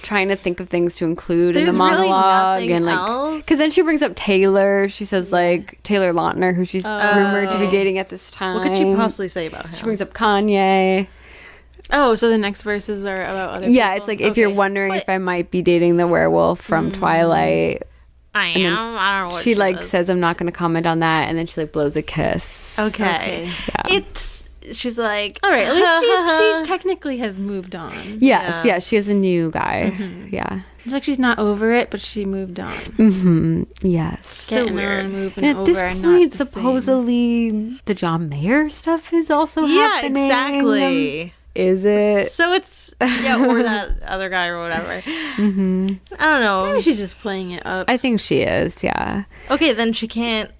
trying to think of things to include in the There's really monologue, nothing and like, else. because then she brings up Taylor. She says like Taylor Lautner, who she's rumored to be dating at this time. What could she possibly say about him? She brings up Kanye. Oh, so the next verses are about other Yeah, people? it's like if you're wondering if I might be dating the werewolf from Twilight. I am. I don't know what She like does. says I'm not going to comment on that, and then she like blows a kiss. Okay. Yeah. She's like, All right, at least she technically has moved on. Yes, yeah, she has a new guy. Yeah. It's like she's not over it, but she moved on. Mm-hmm. Yes. so Getting weird. on, moving And at over, this and point, not the same. supposedly the John Mayer stuff is also Yeah, happening. exactly. Is it? So it's or that other guy or whatever. I don't know. Maybe she's just playing it up. I think she is. Yeah. Okay, then she can't.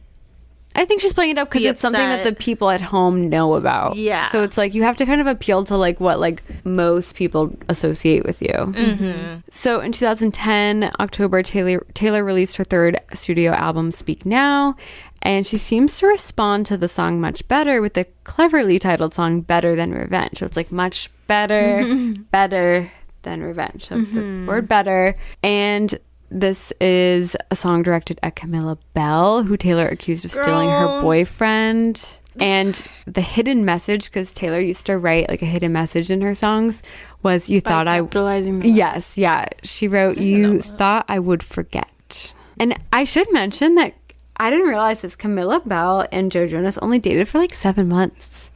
I think she's playing it up because Be it's something that upset. the people at home know about. Yeah. So it's like you have to kind of appeal to like what like most people associate with you. Mm-hmm. So in 2010, October, Taylor released her third studio album, Speak Now, and she seems to respond to the song much better with the cleverly titled song Better Than Revenge. So it's like much better, better than revenge. So it's the word better. And this is a song directed at Camilla Bell, who Taylor accused of stealing her boyfriend. And the hidden message, because Taylor used to write like a hidden message in her songs, was you thought I... capitalizing the Yes, yeah. She wrote, you thought I would forget. And I should mention that I didn't realize this. Camilla Bell and Joe Jonas only dated for like 7 months.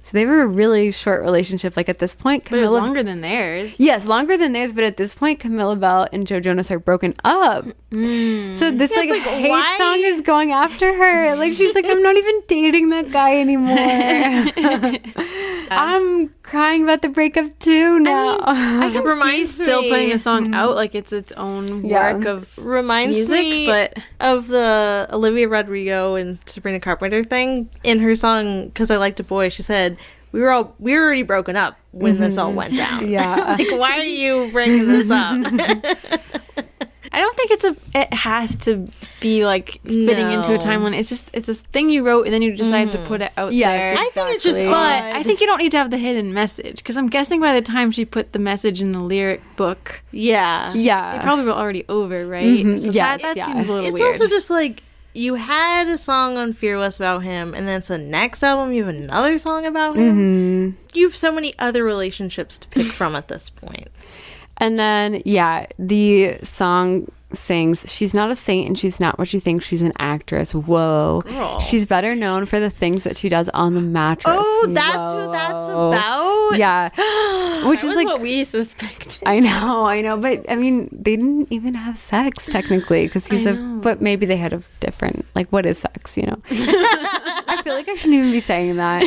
So they were a really short relationship. Like at this point, But it was Camilla... longer than theirs. Yes, longer than theirs, but at this point, Camilla Bell and Joe Jonas are broken up. So this like hate why? song is going after her. Like she's like, I'm not even dating that guy anymore. I'm crying about the breakup too now. I can see Reminds still me- putting the song out like it's its own Yeah. work of Reminds music, me but of the Olivia Rodrigo and Sabrina Carpenter thing in her song "Cause I Liked a Boy." She said we were already broken up when this all went down. Yeah. Like, why are you bringing this up? I don't think it has to be like fitting into a No. timeline. It's a thing you wrote and then you decided to put it out Yes, there. I think it's just Exactly. But odd. I think you don't need to have the hidden message because I'm guessing by the time she put the message in the lyric book, Yeah. they Yeah. probably were already over, right? Mhm. So Yes, that yeah. seems a little It's weird. also just like you had a song on Fearless about him, and then it's the next album you have another song about him. You have so many other relationships to pick from at this point. And then, yeah, the song sings, she's not a saint and she's not what you think, she's an actress. Whoa. Girl. She's better known for the things that she does on the mattress. Oh, that's who that's about? Yeah. Which that is was like, what we suspected. I know. But I mean, they didn't even have sex technically because he's but maybe they had a different, like, what is sex, you know? I feel like I shouldn't even be saying that.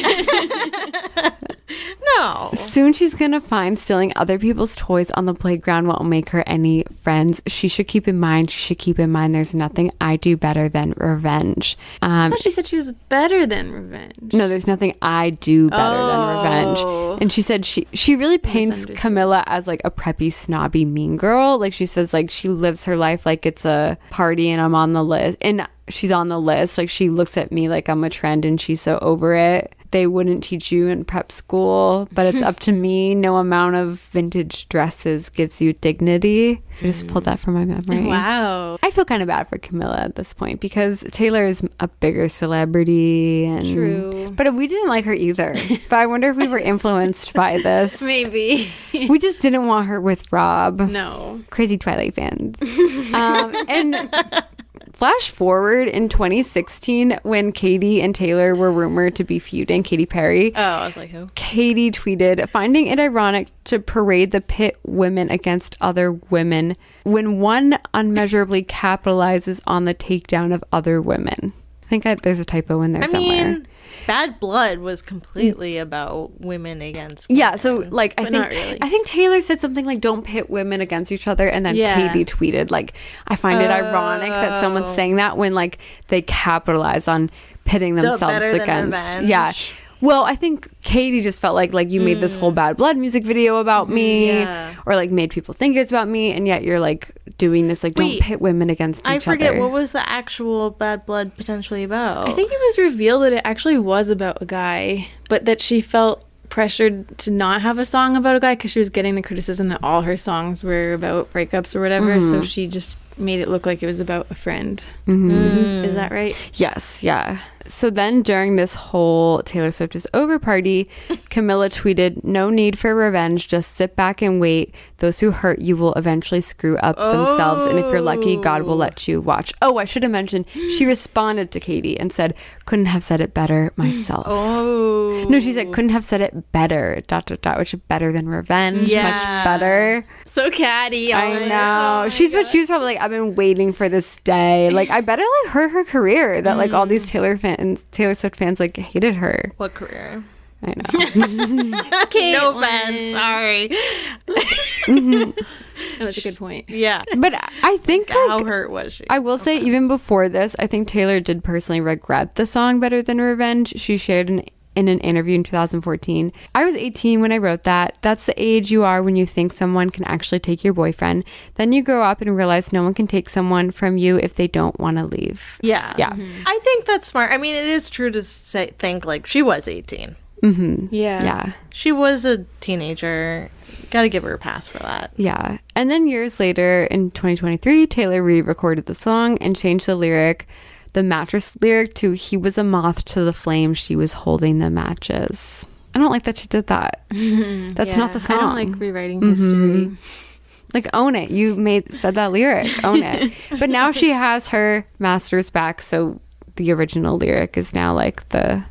No. Soon she's gonna find stealing other people's toys on the playground won't make her any friends. She should keep in mind there's nothing I do better than revenge. I thought she said she was better than revenge. No, there's nothing I do better than revenge. And she said she really paints Misunderstood. Camilla as like a preppy, snobby, mean girl. Like she says like she lives her life like it's a party and I'm on the list. And she's on the list. Like she looks at me like I'm a trend and she's so over it. They wouldn't teach you in prep school, but it's up to me. No amount of vintage dresses gives you dignity. I just pulled that from my memory. Wow. I feel kind of bad for Camilla at this point because Taylor is a bigger celebrity. And True. But we didn't like her either. But I wonder if we were influenced by this. Maybe. We just didn't want her with Rob. No. Crazy Twilight fans. And flash forward in 2016 when Katy and Taylor were rumored to be feuding, Katy Perry. Oh, I was like, who? Katy tweeted, finding it ironic to parade the pit women against other women when one unmeasurably capitalizes on the takedown of other women. I think there's a typo in there somewhere. mean, Bad Blood was completely about women against women. Yeah, so like I But think not really. I think Taylor said something like don't pit women against each other, and then Yeah. Katy tweeted like I find it ironic that someone's saying that when like they capitalize on pitting themselves better than against revenge. yeah. Well, I think Katie just felt like you made this whole Bad Blood music video about me, or like made people think it's about me, and yet you're like doing this like don't pit women against each other. I forget, what was the actual Bad Blood potentially about? I think it was revealed that it actually was about a guy, but that she felt pressured to not have a song about a guy because she was getting the criticism that all her songs were about breakups or whatever. So she just made it look like it was about a friend. Is that right? Yes, yeah. So then during this whole Taylor Swift is over party, Camilla tweeted, "No need for revenge, just sit back and wait. Those who hurt you will eventually screw up themselves, and if you're lucky, God will let you watch." Oh, I should have mentioned, she responded to Katie and said, "Couldn't have said it better myself." No, she said, "Couldn't have said it better, ... which is better than revenge, much better." So catty. I know. She was probably like, I've been waiting for this day. Like, I bet it like hurt her career that like all these Taylor Swift fans like hated her. What career? I know. Okay, no offense. Sorry. That was a good point. Yeah. But I think How hurt was she? I will say, even before this, I think Taylor did personally regret the song Better Than Revenge. She shared in an interview in 2014. "I was 18 when I wrote that. That's the age you are when you think someone can actually take your boyfriend. Then you grow up and realize no one can take someone from you if they don't want to leave." Yeah. I think that's smart. I mean, it is true to think like she was 18. Yeah. She was a teenager. Gotta give her a pass for that. Yeah. And then years later, in 2023, Taylor re-recorded the song and changed the mattress lyric to "He was a moth to the flame, she was holding the matches." I don't like that she did that. That's not the song. I don't like rewriting history. Like, own it. You said that lyric. Own it. But now she has her masters back, so the original lyric is now like the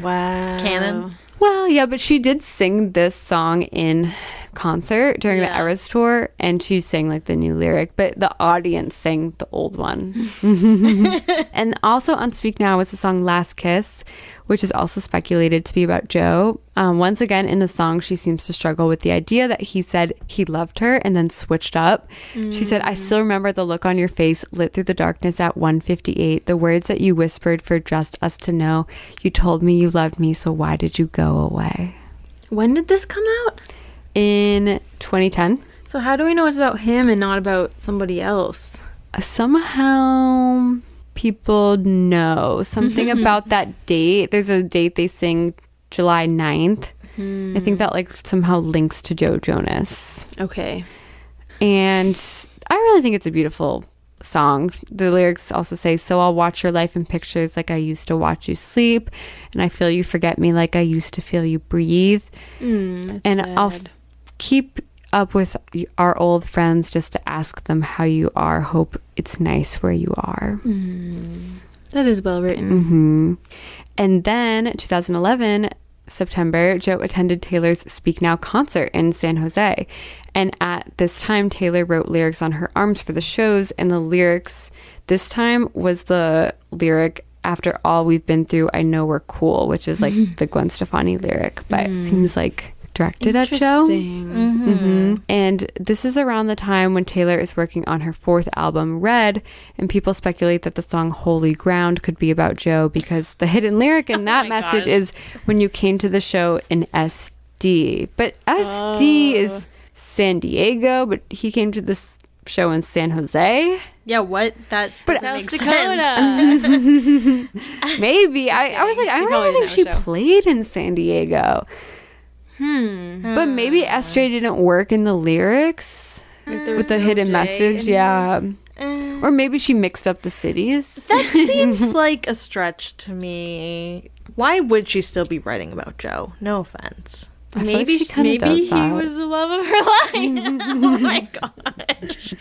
canon. Well, yeah, but she did sing this song in concert during the Eras tour, and she sang like the new lyric, but the audience sang the old one. And also on Speak Now was the song Last Kiss, which is also speculated to be about Joe. Once again, in the song, she seems to struggle with the idea that he said he loved her and then switched up. She said, "I still remember the look on your face lit through the darkness at 1:58. The words that you whispered for just us to know. You told me you loved me, so why did you go away?" When did this come out? In 2010. So how do we know it's about him and not about somebody else? Somehow people know something about that date. There's a date they sing July 9th. I think that like somehow links to Joe Jonas. Okay. And I really think it's a beautiful song. The lyrics also say, "So I'll watch your life in pictures like I used to watch you sleep, and I feel you forget me like I used to feel you breathe. And I'll keep up with our old friends just to ask them how you are. Hope it's nice where you are." That is well written. And then 2011 September, Joe attended Taylor's Speak Now concert in San Jose, and at this time Taylor wrote lyrics on her arms for the shows, and the lyrics this time was the lyric "After all we've been through, I know we're cool," which is like the Gwen Stefani lyric, but it seems like directed at Joe. And this is around the time when Taylor is working on her 4th album, Red, and people speculate that the song Holy Ground could be about Joe because the hidden lyric in that message is "When you came to the show in SD." But SD is San Diego, but he came to this show in San Jose. Yeah, what? That makes sense. Maybe. I was like, I don't really think she played in San Diego. But maybe SJ didn't work in the lyrics with the hidden message. Or maybe she mixed up the cities. That seems like a stretch to me. Why would she still be writing about Joe? No offense. Maybe he was the love of her life. Oh my gosh.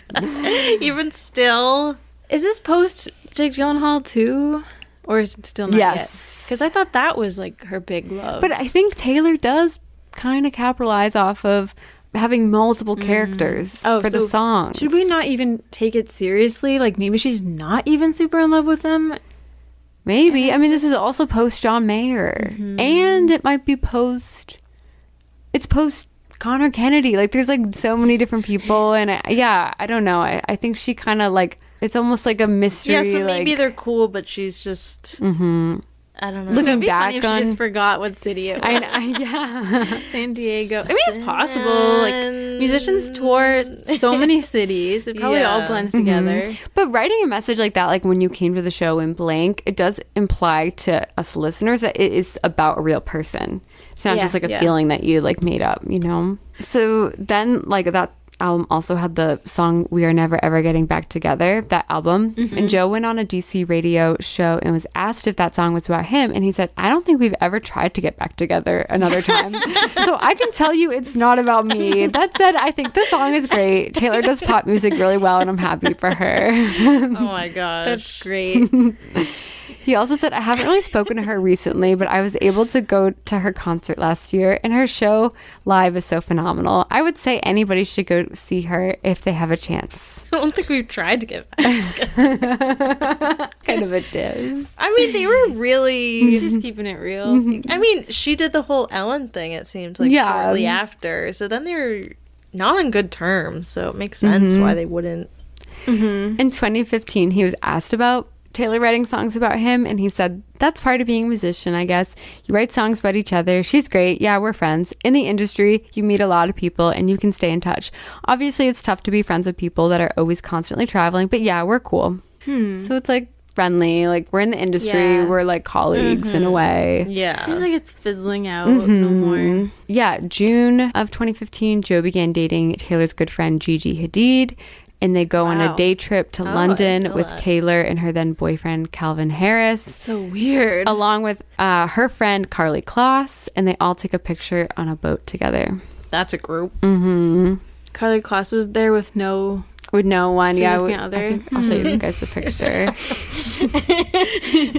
Even still. Is this post Jake Gyllenhaal too? Or is it still not yet? Because I thought that was like her big love. But I think Taylor does kind of capitalize off of having multiple characters for the song. Should we not even take it seriously? Like maybe she's not even super in love with him? Maybe. I mean, this is also post John Mayer. And it might be post Connor Kennedy. Like there's like so many different people, and I don't know. I think she kind of like, it's almost like a mystery. Yeah, so maybe they're cool, but she's just I don't know. Looking It'd be back funny if on, she just forgot what city it was. yeah. San Diego. I mean, it's possible. Like, musicians tour so many cities. It probably all Yeah. blends together. But writing a message like that, like when you came to the show in blank, it does imply to us listeners that it is about a real person. It's not Yeah, just like a yeah. feeling that you like made up, you know? So then like that album also had the song We Are Never Ever Getting Back Together, that album. And Joe went on a DC radio show and was asked if that song was about him. And he said, I don't think we've ever tried to get back together another time. So I can tell you it's not about me. That said, I think the song is great. Taylor does pop music really well and I'm happy for her. Oh my gosh. That's great. He also said, I haven't really spoken to her recently, but I was able to go to her concert last year, and her show live is so phenomenal. I would say anybody should go see her if they have a chance. I don't think we've tried to get back. Kind of a diss. I mean, they were really. Just keeping it real. I mean, she did the whole Ellen thing, it seemed like, Yeah. shortly after. So then they're not on good terms. So it makes sense why they wouldn't. In 2015, he was asked about Taylor writing songs about him, and he said, that's part of being a musician, I guess. You write songs about each other. She's great. Yeah, we're friends. In the industry, you meet a lot of people and you can stay in touch. Obviously, it's tough to be friends with people that are always constantly traveling, but yeah, we're cool. So it's like friendly, like we're in the industry, Yeah. we're like colleagues in a way. Yeah. Seems like it's fizzling out. No more. Yeah, June of 2015, Joe began dating Taylor's good friend Gigi Hadid, and they go on a Wow. day trip to I London know with that. Taylor and her then boyfriend Calvin Harris, So weird. along with her friend Carly Kloss, and they all take a picture on a boat together. That's a group. Carly Kloss was there with no. With no one, yeah. Significant other? I think I'll show you guys the picture.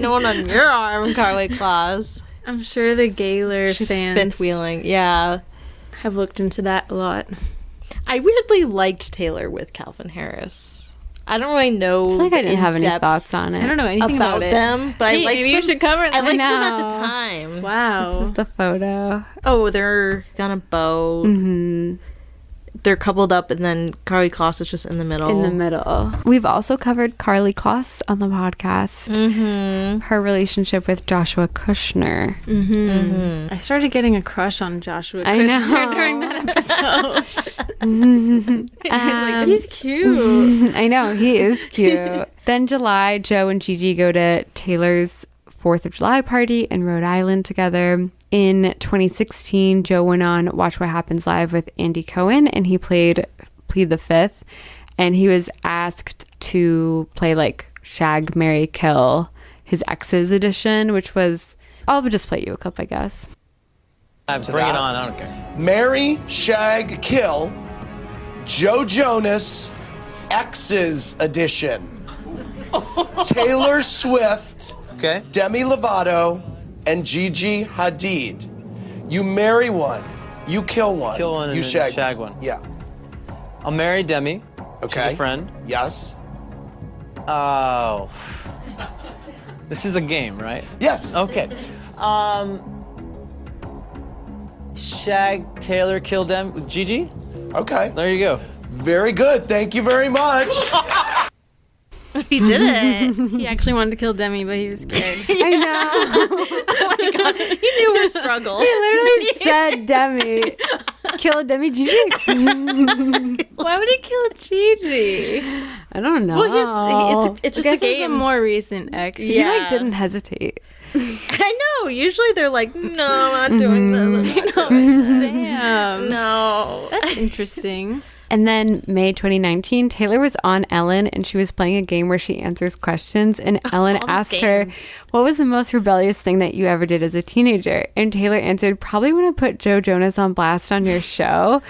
No one on your arm, Carly Kloss. I'm sure the Gaylor She's fans fifth wheeling. Yeah. have looked into that a lot. I weirdly liked Taylor with Calvin Harris. I don't really know. I feel like I didn't have any in-depth thought on it. I don't know anything about about it. them, but Kate, I liked maybe them. you should cover I that liked them at the now. time. Wow. This is the photo. Oh, they're on a boat. They're coupled up, and then Carly Kloss is just in the middle. In the middle. We've also covered Carly Kloss on the podcast. Her relationship with Joshua Kushner. I started getting a crush on Joshua I Kushner know. during that episode. I was like, he's cute. I know, he is cute. Then July, Joe and Gigi go to Taylor's 4th of July party in Rhode Island together. In 2016, Joe went on Watch What Happens Live with Andy Cohen, and he played Plead the Fifth, and he was asked to play like Shag, Marry, Kill, his ex's edition, which was, I'll just play you a clip, I guess. Bring it on, I don't care. Marry, Shag, Kill, Joe Jonas, X's edition. Taylor Swift, Okay. Demi Lovato, and Gigi Hadid. You marry one, you kill one, Kill one and you then shag one. Yeah. I'll marry Demi. Okay. She's a friend. Yes. Oh. This is a game, right? Yes. Okay. Shag, Taylor, kill Dem. Gigi? Okay. There you go. Very good. Thank you very much. He did it. He actually wanted to kill Demi, but he was scared. I know. He knew her struggle. He literally said Demi. Kill Demi Gigi. Why would he kill Gigi? I don't know. Well, it's I just a guess it's a game. more recent ex. He Yeah. like didn't hesitate. I know. Usually they're like, no, I'm not doing this. Damn. No. That's interesting. And then May 2019, Taylor was on Ellen and she was playing a game where she answers questions. And Ellen all these asked her, games. what was the most rebellious thing that you ever did as a teenager? And Taylor answered, probably when I put Joe Jonas on blast on your show.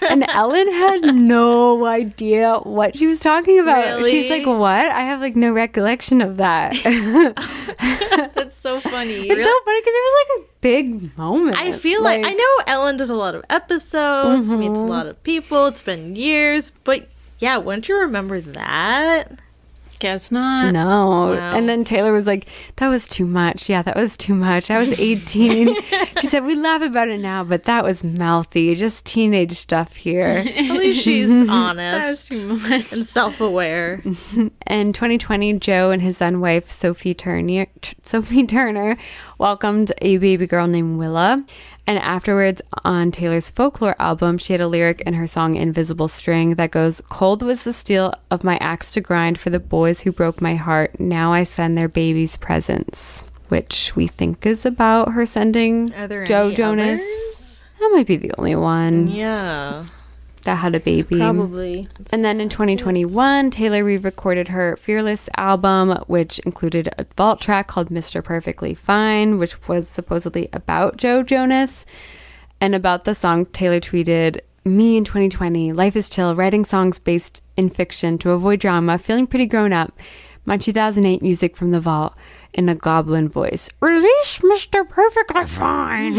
And Ellen had no idea what she was talking about. Really? She's like, what? I have like no recollection of that. That's so funny. It's so funny because it was like a big moment. I feel like I know Ellen does a lot of episodes, meets a lot of people. It's been years, but yeah, wouldn't you remember that? Guess not. No. Wow. And then Taylor was like, that was too much. Yeah, that was too much. I was 18. She said, we laugh about it now, but that was mouthy. Just teenage stuff here. At least she's honest. That was too much. And self-aware. In 2020, Joe and his then wife, Sophie Turner, welcomed a baby girl named Willa. And afterwards, on Taylor's Folklore album, she had a lyric in her song Invisible String that goes, cold was the steel of my axe to grind for the boys who broke my heart. Now I send their babies presents. Which we think is about her sending Are there Joe any Jonas. others? That might be the only one Yeah. that had a baby. Probably. And then in 2021, Taylor re-recorded her Fearless album, which included a vault track called Mr. Perfectly Fine, which was supposedly about Joe Jonas. And about the song, Taylor tweeted, me in 2020, life is chill, writing songs based in fiction to avoid drama, feeling pretty grown up. My 2008 music from the vault in a goblin voice. Release Mr. Perfectly Fine.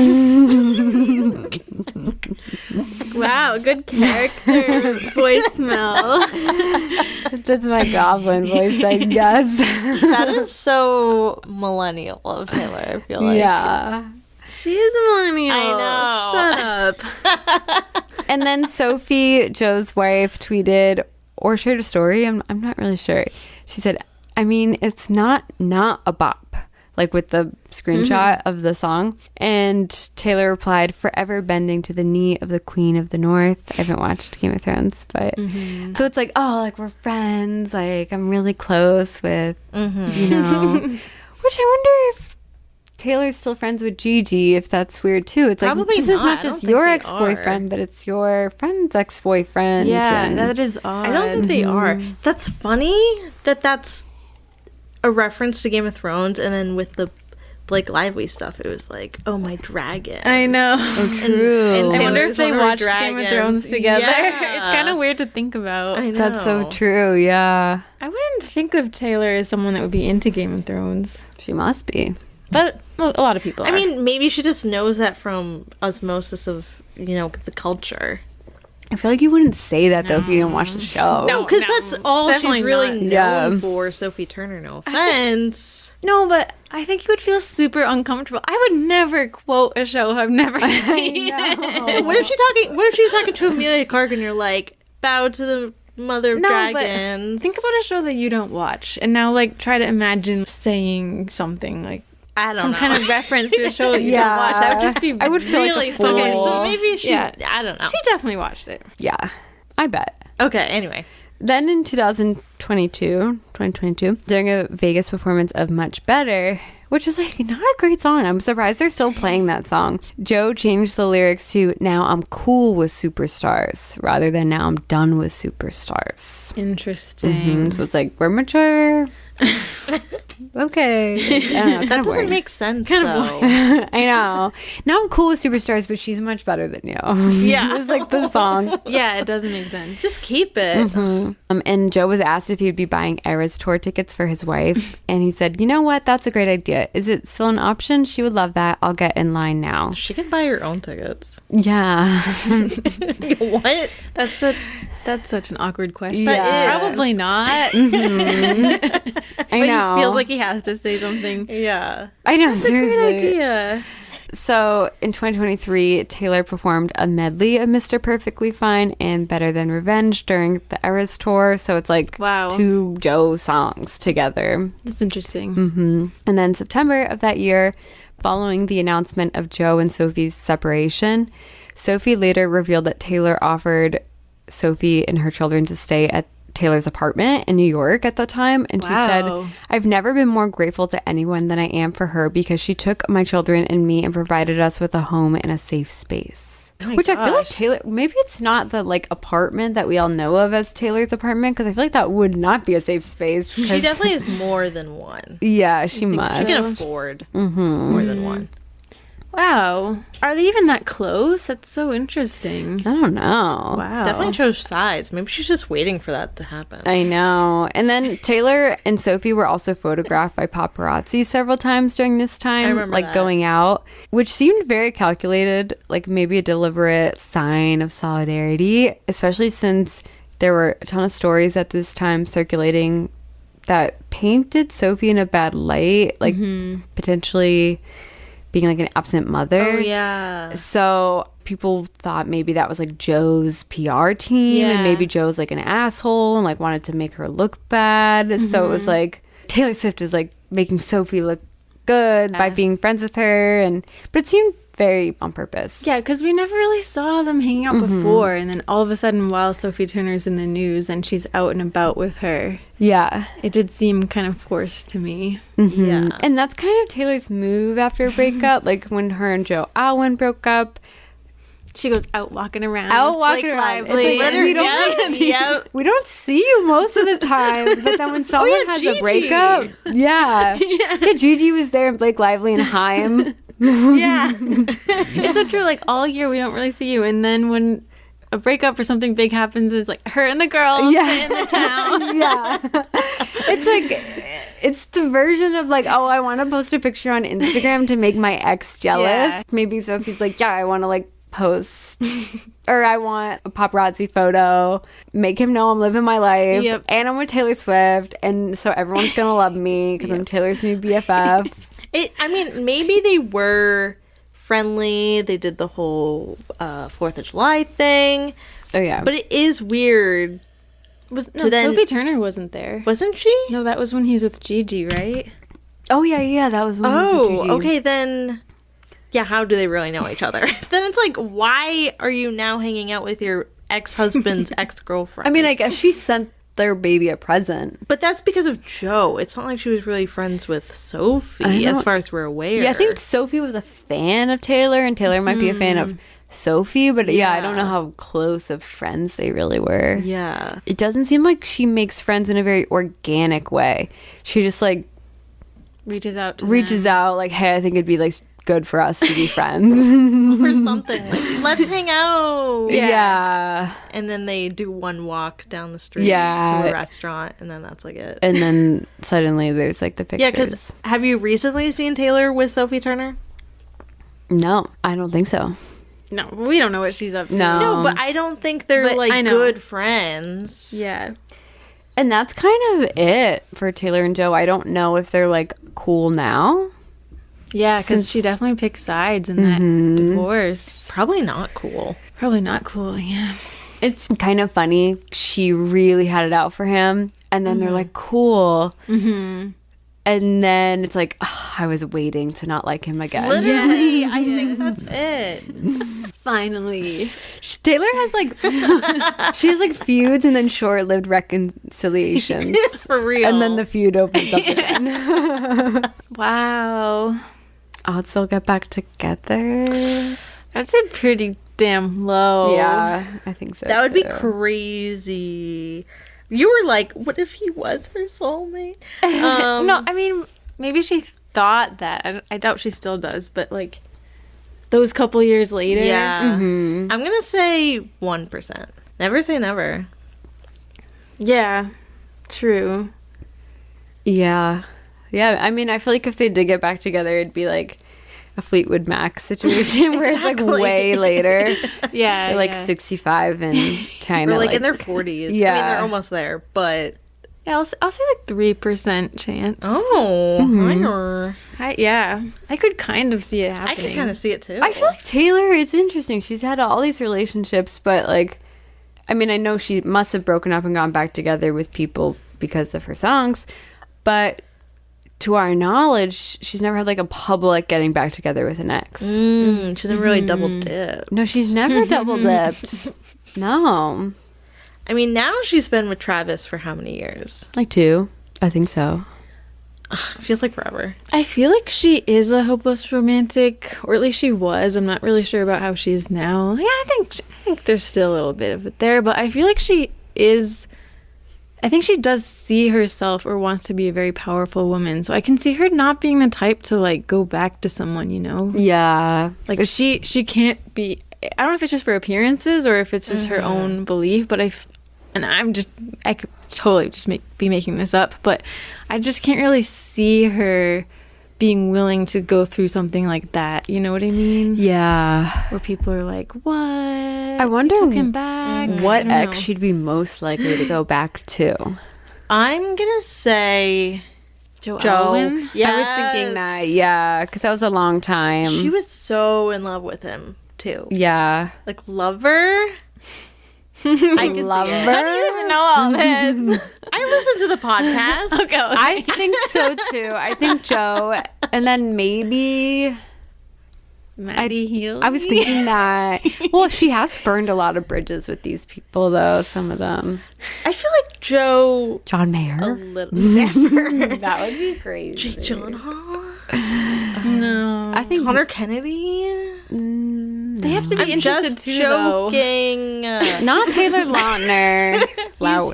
Wow, good character voicemail. That's my goblin voice, I guess. That is so millennial of Taylor, I feel like. Yeah. She is a millennial. I know. Shut up. And then Sophie, Joe's wife, tweeted or shared a story. I'm not really sure. She said, I mean, it's not a bop, like with the screenshot of the song. And Taylor replied, forever bending to the knee of the Queen of the North. I haven't watched Game of Thrones, but so it's like, oh, like we're friends. Like I'm really close with, you know, which I wonder if Taylor's still friends with Gigi, if that's weird too. It's Probably like, this is not. not I just don't your think they ex-boyfriend, but it's your friend's ex-boyfriend. Yeah, and- that is odd. I don't think they are. That's funny that's a reference to Game of Thrones, and then with the Blake Lively stuff, it was like, oh, my dragon. I know. True. I wonder if Taylor's they one of her watched Game of dragons. Thrones together. Yeah. It's kind of weird to think about. I know. That's so true, yeah. I wouldn't think of Taylor as someone that would be into Game of Thrones. She must be. But well, a lot of people I are. mean, maybe she just knows that from osmosis of, you know, the culture. I feel like you wouldn't say that, though, if you didn't watch the show. No, because that's all definitely she's really not. known Yeah. for, Sophie Turner, no offense. no, but I think you would feel super uncomfortable. I would never quote a show I've never seen. What if she was talking to Amelia Clark and you're like, bow to the mother of No, dragons? but think about a show that you don't watch, and now like try to imagine saying something like I don't some know. kind of reference to a show that you Yeah. don't watch. That would just be I would feel like a really fool. funny. Okay, so maybe she, Yeah. I don't know. She definitely watched it. Yeah, I bet. Okay, anyway. Then in 2022, during a Vegas performance of Much Better, which is like not a great song. I'm surprised they're still playing that song. Joe changed the lyrics to now I'm cool with superstars rather than now I'm done with superstars. Interesting. So it's like, we're mature. Okay. I don't know. That doesn't make sense, though. I know. Now I'm cool with superstars, but she's much better than you. Yeah. It's like the song. Yeah, it doesn't make sense. Just keep it. And Joe was asked if he'd be buying Eras tour tickets for his wife. And he said, you know what? That's a great idea. Is it still an option? She would love that. I'll get in line now. She can buy her own tickets. Yeah. What? That's such an awkward question. Yeah. Probably not. I know. He feels like he has to say something. Yeah. I know. Great Seriously. idea. So in 2023, Taylor performed a medley of Mr. Perfectly Fine and Better Than Revenge during the Eras tour. So it's like Wow. 2 Joe songs together. That's interesting. And then September of that year, following the announcement of Joe and Sophie's separation, Sophie later revealed that Taylor offered Sophie and her children to stay at Taylor's apartment in New York at the time. And she said, Wow. I've never been more grateful to anyone than I am for her because she took my children and me and provided us with a home and a safe space. Which I feel like Taylor, maybe it's not the like apartment that we all know of as Taylor's apartment, because I feel like that would not be a safe space. She definitely has more than one. Yeah, she must. She can afford more than one. Wow. Are they even that close? That's so interesting. I don't know. Wow. Definitely chose sides. Maybe she's just waiting for that to happen. I know. And then Taylor and Sophie were also photographed by paparazzi several times during this time, I remember like that. going out, which seemed very calculated, like maybe a deliberate sign of solidarity, especially since there were a ton of stories at this time circulating that painted Sophie in a bad light, like potentially being like an absent mother. Oh, yeah. So people thought maybe that was like Joe's PR team, and maybe Joe's like an asshole and like wanted to make her look bad. So it was like Taylor Swift is like making Sophie look good by being friends with her, but it seemed very on purpose. Yeah, because we never really saw them hanging out before, and then all of a sudden, while Sophie Turner's in the news and she's out and about with her, it did seem kind of forced to me. Yeah. And that's kind of Taylor's move after a breakup. Like when her and Joe Alwyn broke up, she goes out walking around. It's like, we don't see you most of the time, but then when someone has a breakup, Gigi was there, and Blake Lively and Haim. It's so true. Like all year we don't really see you, and then when a breakup or something big happens, it's like her and the girls in the town. It's like it's the version of like, oh, I want to post a picture on Instagram to make my ex jealous. Maybe Sophie's like, I want to like post or I want a paparazzi photo, make him know I'm living my life, and I'm with Taylor Swift, and so everyone's gonna love me because I'm Taylor's new BFF. I mean, maybe they were friendly. They did the whole 4th of July thing. Oh, yeah. But it is weird. Sophie Turner wasn't there. Wasn't she? No, that was when he's with Gigi, right? Oh, yeah. That was when he was with Gigi. Okay, then... Yeah, how do they really know each other? Then it's like, why are you now hanging out with your ex-husband's ex-girlfriend? I mean, I guess she sent their baby a present. But that's because of Joe. It's not like she was really friends with Sophie, as far as we're aware. Yeah, I think Sophie was a fan of Taylor, and Taylor might be a fan of Sophie, but I don't know how close of friends they really were. Yeah. It doesn't seem like she makes friends in a very organic way. She just, like... reaches out, like, hey, I think it'd be, like... good for us to be friends or something, like let's hang out, and then they do one walk down the street to a restaurant, and then that's like it, and then suddenly there's like the pictures. Because have you recently seen Taylor with Sophie Turner? No, I don't think so. No, we don't know what she's up to. No, but I don't think they're like good friends. And that's kind of it for Taylor and Joe. I don't know if they're like cool now. Yeah, because she definitely picked sides in that divorce. Probably not cool. Yeah. It's kind of funny. She really had it out for him. And then they're like, cool. And then it's like, I was waiting to not like him again. Literally, I think that's it. Finally. Taylor has like, she has like feuds and then short-lived reconciliations. For real. And then the feud opens up again. Wow. I'll still get back together. I'd say pretty damn low. Yeah, I think so. That would be crazy. You were like, what if he was her soulmate? No, I mean, maybe she thought that. I doubt she still does, but like those couple years later. Yeah. I'm going to say 1%. Never say never. Yeah, true. Yeah. Yeah, I mean, I feel like if they did get back together, it'd be like a Fleetwood Mac situation where it's like way later. Yeah. They're like 65 and China. Or like in their 40s. Yeah. I mean, they're almost there, but... Yeah, I'll say like 3% chance. Oh, I could kind of see it happening. I could kind of see it too. I feel like Taylor, it's interesting. She's had all these relationships, but like, I mean, I know she must have broken up and gone back together with people because of her songs, but to our knowledge, she's never had like a public getting back together with an ex. She's never really double dipped. No, she's never double dipped. No. I mean, now she's been with Travis for how many years? Like 2. I think so. Feels like forever. I feel like she is a hopeless romantic, or at least she was. I'm not really sure about how she is now. Yeah, I think there's still a little bit of it there, but I feel like she is... I think she does see herself or wants to be a very powerful woman. So I can see her not being the type to like go back to someone, you know? Yeah. Like she can't be... I don't know if it's just for appearances or if it's just her own belief, but I could totally just be making this up, but I just can't really see her being willing to go through something like that. You know what I mean? Yeah. Where people are like, what? I wonder took him back. what ex she'd be most likely to go back to. I'm gonna say Joe Joe. Alwyn? Yes. I was thinking that, yeah, because that was a long time. She was so in love with him too. yeah. Like lover. I can Lover? see it. How do you even know all this? I listen to the podcast. Okay. I think so too. I think Joe, and then maybe Maddie Healy? I was thinking that. Well, she has burned a lot of bridges with these people, though. Some of them. I feel like Joe John a Mayer. little never. That would be crazy. Jake Gyllenhaal, No. I think Connor Kennedy. They have to be I'm interested just too, though. joking. not Taylor Lautner.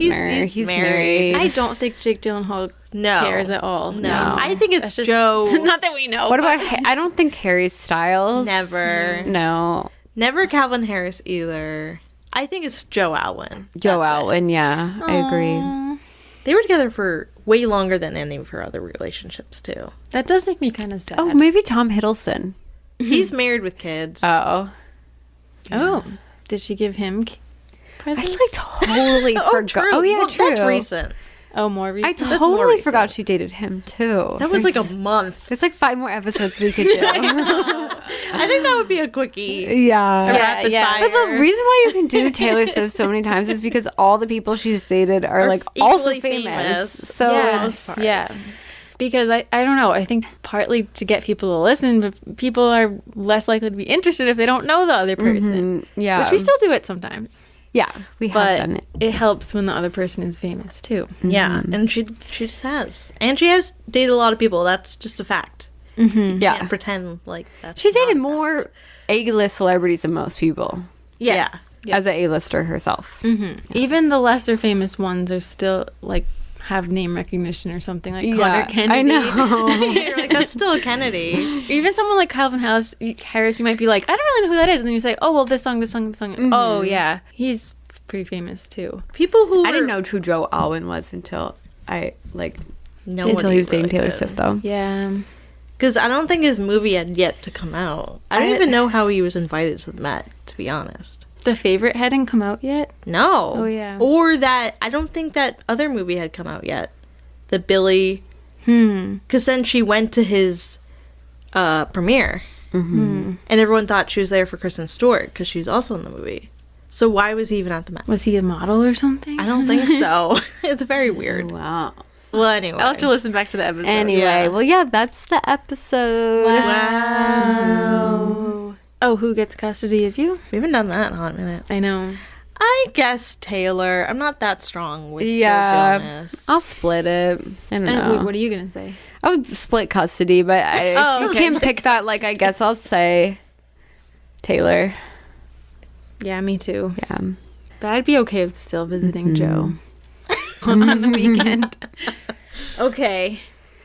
He's He's married. married. I don't think Jake Gyllenhaal No. cares at all. No, I think it's That's just Joe. Not that we know. What but- about? I don't think Harry Styles. Never. No. Never Calvin Harris either. I think it's Joe Alwyn. Joe That's it. Alwyn. Yeah, I agree. They were together for way longer than any of her other relationships too. That does make me kind of sad. Oh, maybe Tom Hiddleston. He's married with kids. Oh, Oh. Did she give him I presents? like totally forgot. Oh yeah, Well, true. That's recent. Oh, more I recent? more totally recent. forgot she dated him too. That was like a month. There's like 5 more episodes we could do. I think that would be a quickie. yeah. Rapid yeah. But fire. the reason why you can do Taylor Swift so many times is because all the people she's dated are like also equally famous. famous. So Yeah. it's, Yeah. Because I don't know. I think partly to get people to listen, but people are less likely to be interested if they don't know the other person. yeah. Which we still do it sometimes. yeah, we have But done it. it helps when the other person is famous too. Yeah, and she just has, and she has dated a lot of people. That's just a fact. Yeah. Can't pretend like that's. She's not dated a fact. more A-list celebrities than most people Yeah. as a A-lister herself. Even the lesser famous ones are still like have name recognition or something like Connor Kennedy. I know. You're like, that's still a Kennedy. Even someone like Calvin Harris, you might be like, I don't really know who that is, and then you say, oh well, this song. Oh yeah, he's pretty famous too. People who I didn't know who Joe Alwyn was until I no until he was dating Taylor Swift though. Yeah. Because I don't think his movie had yet to come out. I don't even know how he was invited to the Met, to be honest. The Favorite hadn't come out yet. No. Oh, yeah. Or that I don't think that other movie had come out yet. The Billy. Because then she went to his premiere. And everyone thought she was there for Kristen Stewart because she was also in the movie. So why was he even at the Met? Was he a model or something? I don't think so. It's very weird. Wow. Well, anyway. I'll have to listen back to the episode. Anyway, yeah. well, yeah, that's the episode. Wow. Oh, who gets custody of you? We haven't done that in a hot minute. I know. I guess Taylor. I'm not that strong with Yeah, Jonas. I'll split it. I don't know. Wait, what are you gonna say? I would split custody, but if you okay. can't pick that, I guess I'll say Taylor. Yeah, me too. Yeah. But I'd be okay with still visiting Joe on the weekend. Okay.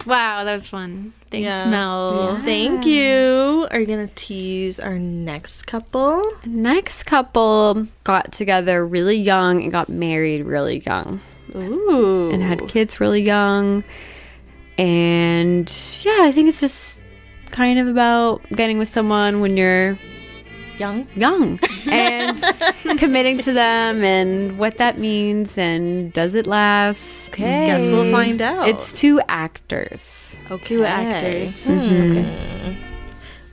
Wow, that was fun. Thanks, Yeah. Mel. Thank you. Are you going to tease our next couple? Next couple got together really young and got married really young Ooh. and had kids really young. And yeah, I think it's just kind of about getting with someone when you're young and committing to them and what that means and does it last. Okay. Guess we'll find out. It's 2 actors. Two actors. Okay.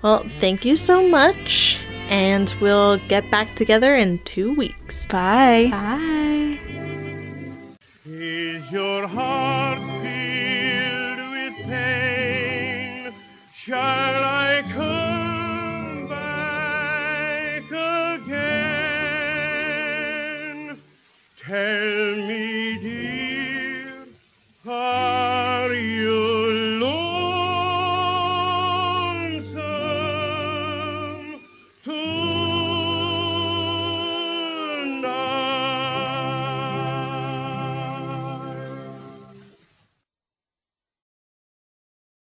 Well, thank you so much. And we'll get back together in 2 weeks. Bye. Bye. Is your heart filled with pain? Shall